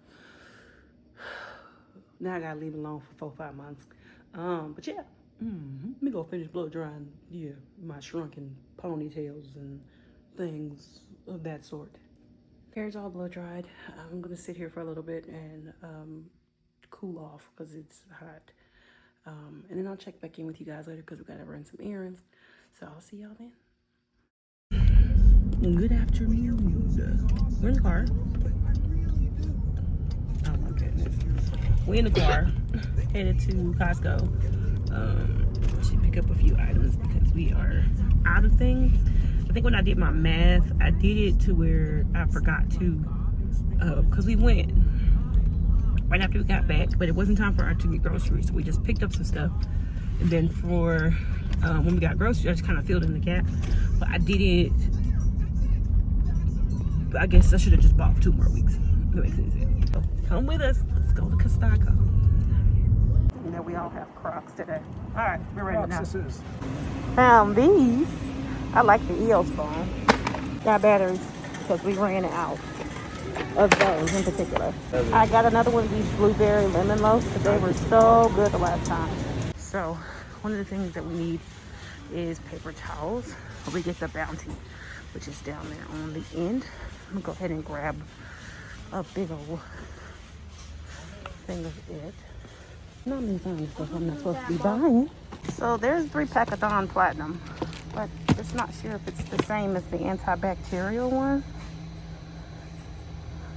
Now I gotta leave it alone for 4-5 months. But yeah, let me go finish blow drying, my shrunken ponytails and things of that sort. Hair's all blow dried. I'm gonna sit here for a little bit and cool off because it's hot. And then I'll check back in with you guys later because we gotta run some errands. So I'll see y'all then. Good afternoon. We're in the car. Oh my goodness. We're in the car, headed to Costco to pick up a few items because we are out of things. I think when I did my math, I did it to where I forgot to, because we went right after we got back, but it wasn't time for our to get groceries, so we just picked up some stuff. And then for when we got groceries, I just kind of filled in the gap. But I did it, I guess I should have just bought 2 more weeks. That makes sense. So come with us. Let's go to Costco. You know, we all have Crocs today. All right, we're ready now. This is. Found these. I like the EOS phone. Got batteries because we ran out of those in particular. I got another one of these blueberry lemon loaves because they were so good the last time. So one of the things that we need is paper towels. We get the Bounty, which is down there on the end. I'm gonna go ahead and grab a big old thing of it. Not many things stuff I'm not supposed to be buying. So there's 3-pack of Dawn Platinum, but just not sure if it's the same as the antibacterial one.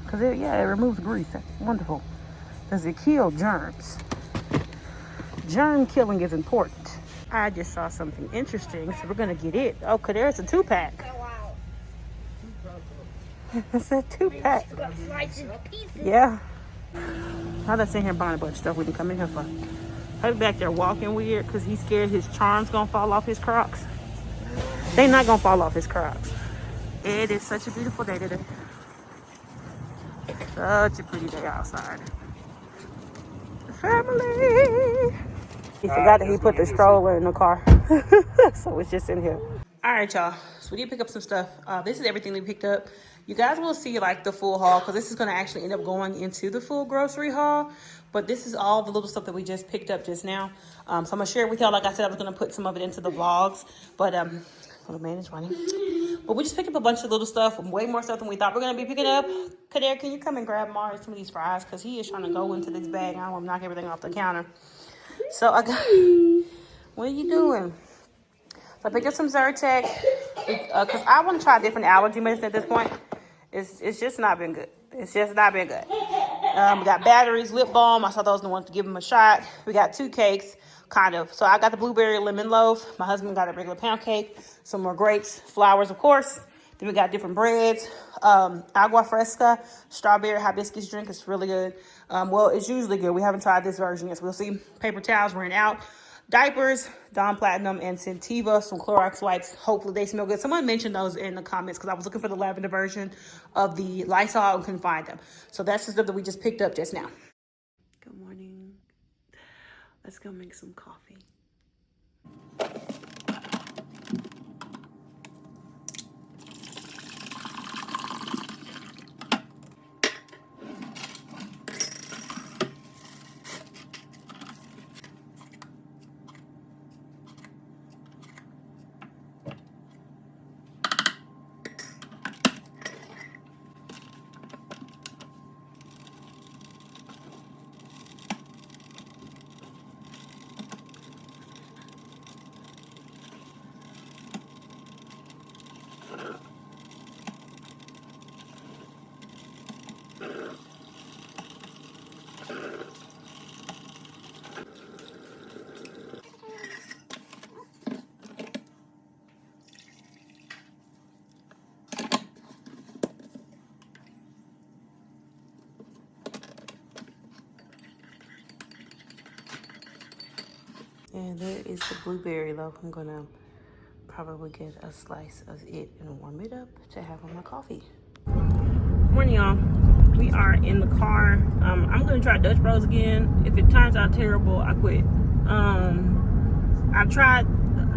Because it removes grease. That's wonderful. Does it kill germs? Germ killing is important. I just saw something interesting, so we're gonna get it. Oh, cause there's a 2-pack. It's a 2-pack. Yeah. Now that's in here buying a bunch of stuff we can come in here for. He's back there walking weird because he's scared his charms gonna fall off his Crocs. They not gonna fall off his Crocs. It is such a beautiful day today. Such a pretty day outside. Family. He forgot that he put the stroller in the car. So it's just in here. All right, y'all. So we did pick up some stuff. This is everything we picked up. You guys will see like the full haul because this is going to actually end up going into the full grocery haul. But this is all the little stuff that we just picked up just now. So I'm going to share it with y'all. Like I said, I was going to put some of it into the vlogs. But little man is running. But we just picked up a bunch of little stuff, way more stuff than we thought we are going to be picking up. Kader, can you come and grab Marrried some of these fries? Because he is trying to go into this bag. I don't want to knock everything off the counter. So I got, what are you doing? So I picked up some Zyrtec. Because I want to try different allergy medicine at this point. It's just not been good. It's just not been good. We got batteries, lip balm. I saw those and wanted to give them a shot. We got 2 cakes, kind of. So I got the blueberry lemon loaf. My husband got a regular pound cake. Some more grapes, flowers, of course. Then we got different breads. Agua fresca, strawberry hibiscus drink. It's really good. Well, it's usually good. We haven't tried this version yet, so we'll see. Paper towels ran out. Diapers, Dawn Platinum, and Sentiva, some Clorox wipes. Hopefully they smell good. Someone mentioned those in the comments because I was looking for the lavender version of the Lysol and couldn't find them. So that's the stuff that we just picked up just now. Good morning. Let's go make some coffee. And there is the blueberry loaf. I'm gonna probably get a slice of it and warm it up to have on my coffee. Morning, y'all. We are in the car. I'm gonna try Dutch Bros again. If it turns out terrible, I quit. I've tried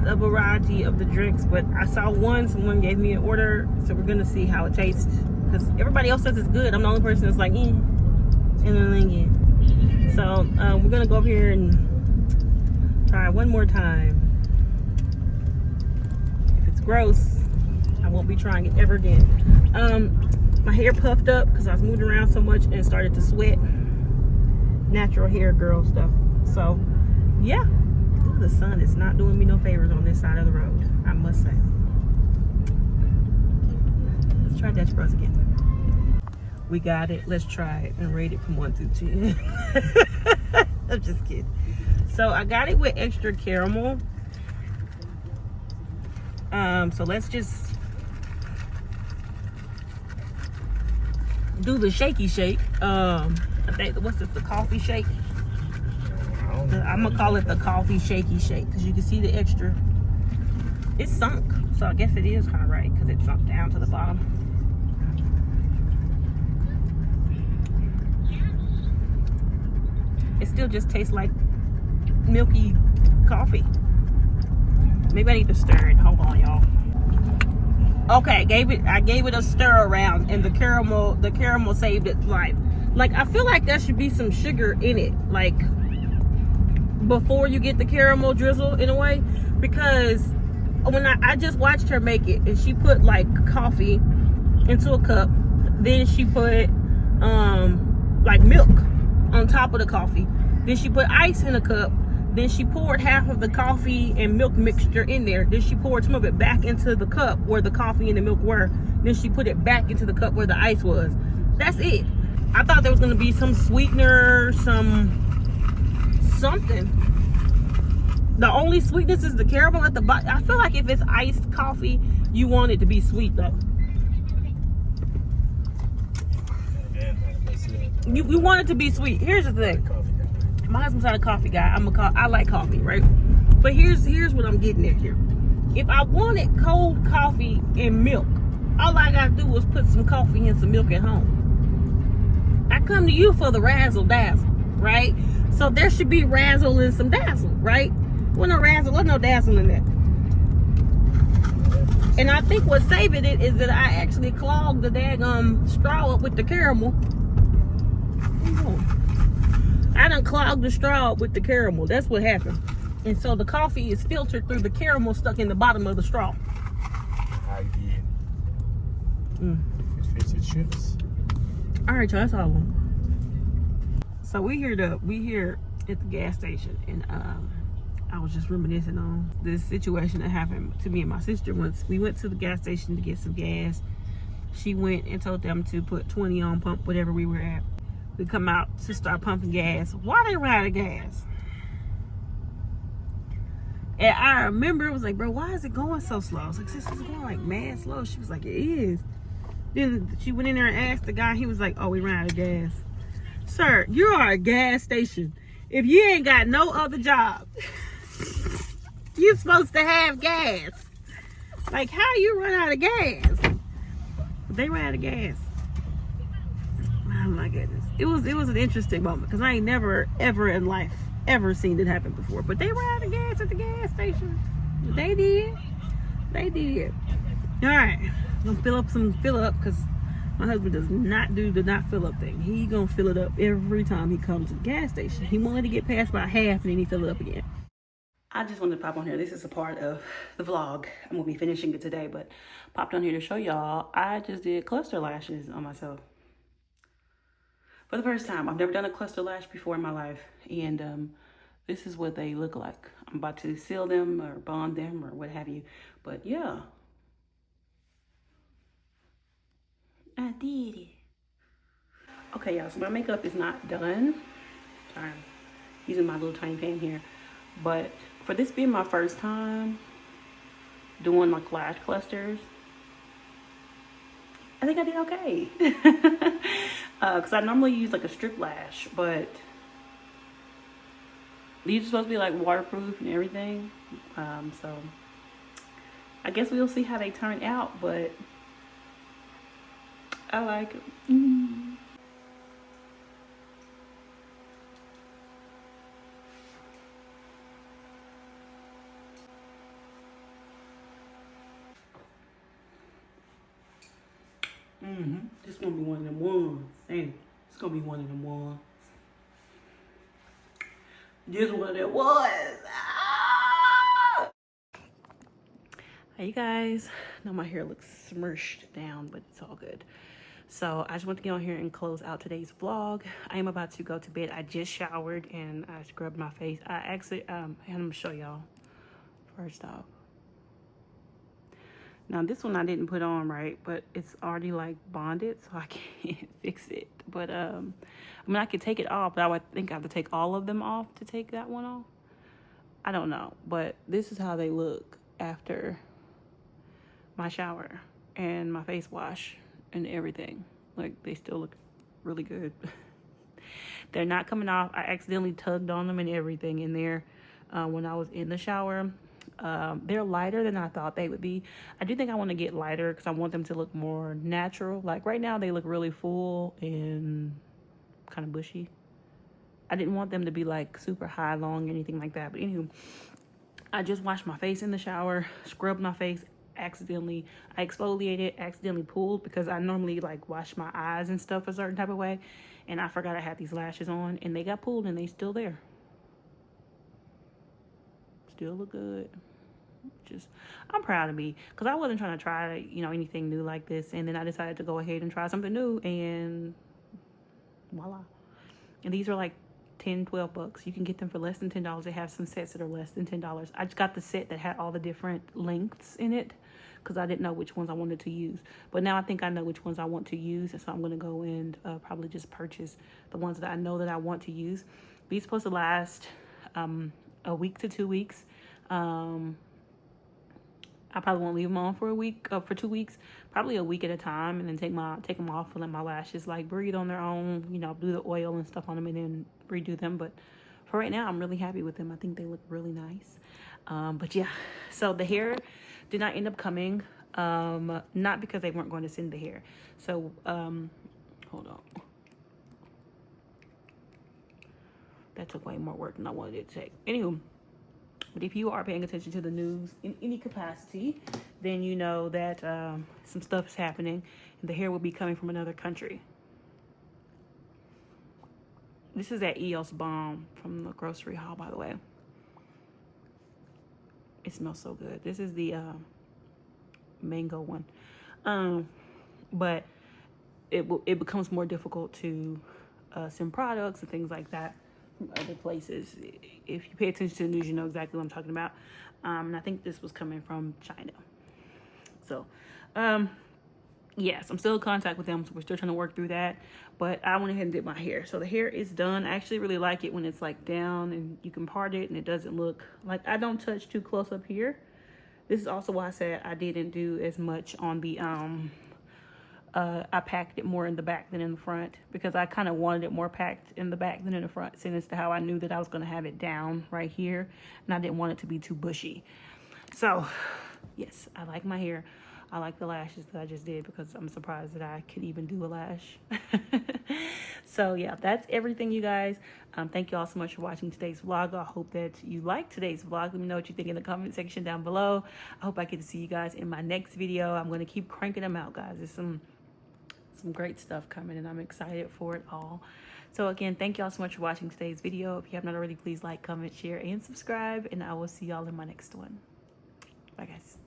a variety of the drinks, but I saw someone gave me an order, so we're gonna see how it tastes. Because everybody else says it's good. I'm the only person that's like, and then again. So we're gonna go over here and try one more time. If it's gross, I won't be trying it ever again. My hair puffed up because I was moving around so much and started to sweat. Natural hair girl stuff. So yeah, the sun is not doing me no favors on this side of the road, I must say. Let's try Dutch Bros again. We got it. Let's try it and rate it from 1 through 10. I'm just kidding. So I got it with extra caramel. So let's just do the shaky shake. I think, what's this, the coffee shake? I'm gonna call it the coffee shaky shake because you can see the extra. It's sunk, so I guess it is kind of right because it sunk down to the bottom. It still just tastes like milky coffee. Maybe I need to stir it. Hold on, y'all. Okay, I gave it a stir around, and the caramel saved its life. Like, I feel like there should be some sugar in it, like before you get the caramel drizzle in a way, because when I just watched her make it, and she put like coffee into a cup, then she put like milk on top of the coffee, then she put ice in a cup, then she poured half of the coffee and milk mixture in there, then she poured some of it back into the cup where the coffee and the milk were, then she put it back into the cup where the ice was. That's it. I thought there was gonna be some sweetener, something. The only sweetness is the caramel at the bottom. I feel like if it's iced coffee, you want it to be sweet though. You want it to be sweet. Here's the thing. My husband's not a coffee guy. I like coffee, right? But here's what I'm getting at here. If I wanted cold coffee and milk, all I gotta do is put some coffee and some milk at home. I come to you for the razzle dazzle, right? So there should be razzle and some dazzle, right? Well, no razzle, there's no dazzle in that. And I think what's saving it is that I actually clogged the daggum straw up with the caramel. I done clogged the straw up with the caramel. That's what happened. And so the coffee is filtered through the caramel stuck in the bottom of the straw. I did. It fits its shifts. All right, y'all, that's all I want. So we here at the gas station, and I was just reminiscing on this situation that happened to me and my sister once. We went to the gas station to get some gas. She went and told them to put 20 on pump whatever we were at. We come out to start pumping gas. Why they run out of gas? And I remember it was like, bro, why is it going so slow? I was like, sis, it's going like mad slow. She was like, it is. Then she went in there and asked the guy. He was like, oh, we ran out of gas. Sir, you are a gas station. If you ain't got no other job, you're supposed to have gas. Like, how you run out of gas? They ran out of gas. Oh my goodness. It was an interesting moment because I ain't never ever in life ever seen it happen before. But they ran out of gas at the gas station. They did. All right, I'm gonna fill up because my husband does not do the not fill up thing. He gonna fill it up every time he comes to the gas station. He wanted to get past about half and then he fill it up again. I just wanted to pop on here. This is a part of the vlog. I'm gonna be finishing it today, but popped on here to show y'all. I just did cluster lashes on myself for the first time. I've never done a cluster lash before in my life, and this is what they look like. I'm about to seal them or bond them or what have you, but yeah. I did it. Okay, y'all, so my makeup is not done. Sorry, I'm using my little tiny pan here. But for this being my first time doing like lash clusters, I think I did okay. Because I normally use like a strip lash, but these are supposed to be like waterproof and everything. So I guess we'll see how they turn out, but I like it. This gonna be one of them ones. Ain't it? It's gonna be one of them ones. Just one of them ones. Ah! Hey, you guys. Now my hair looks smushed down, but it's all good. So I just want to get on here and close out today's vlog. I am about to go to bed. I just showered and I scrubbed my face. I actually, I'm gonna show y'all first off. Now this one I didn't put on right, but it's already like bonded, so I can't fix it. But I mean, I could take it off, but I would think I have to take all of them off to take that one off. I don't know, but this is how they look after my shower and my face wash and everything. Like, they still look really good. They're not coming off. I accidentally tugged on them and everything in there when I was in the shower. They're lighter than I thought they would be. I do think I want to get lighter because I want them to look more natural. Like right now they look really full and kind of bushy. I didn't want them to be like super high, long, anything like that. But anywho, I just washed my face in the shower, scrubbed my face accidentally. I exfoliated, accidentally pulled because I normally like wash my eyes and stuff a certain type of way. And I forgot I had these lashes on and they got pulled and they still there. Still look good. Just, I'm proud of me because I wasn't trying to try, you know, anything new like this, and then I decided to go ahead and try something new, and voila. And these are like 10, 12 bucks. You can get them for less than $10. They have some sets that are less than $10. I just got the set that had all the different lengths in it because I didn't know which ones I wanted to use. But now I think I know which ones I want to use, and so I'm going to go and probably just purchase the ones that I know that I want to use. These supposed to last a week to 2 weeks. I probably won't leave them on for a week, for 2 weeks, probably a week at a time, and then take them off and let my lashes like breathe on their own, you know, do the oil and stuff on them and then redo them. But for right now, I'm really happy with them. I think they look really nice. But yeah, so the hair did not end up coming, not because they weren't going to send the hair. So, hold on. That took way more work than I wanted it to take. Anywho. But if you are paying attention to the news in any capacity, then you know that some stuff is happening and the hair will be coming from another country. This is that EOS balm from the grocery haul, by the way. It smells so good. This is the mango one. But it becomes more difficult to send products and things like that from other places. If you pay attention to the news, you know exactly what I'm talking about. And I think this was coming from China. So, yes, I'm still in contact with them, so we're still trying to work through that. But I went ahead and did my hair. So the hair is done. I actually really like it when it's like down and you can part it and it doesn't look like, I don't touch too close up here. This is also why I said I didn't do as much on the I packed it more in the back than in the front, because I kind of wanted it more packed in the back than in the front, since to how I knew that I was going to have it down right here, and I didn't want it to be too bushy. So yes, I like my hair. I like the lashes that I just did, because I'm surprised that I could even do a lash. So yeah, that's everything, you guys. Thank you all so much for watching today's vlog. I hope that you liked today's vlog. Let me know what you think in the comment section down below. I hope I get to see you guys in my next video. I'm going to keep cranking them out, guys. There's some great stuff coming, and I'm excited for it all. So again, thank y'all so much for watching today's video. If you have not already, please like, comment, share, and subscribe, and I will see y'all in my next one. Bye, guys.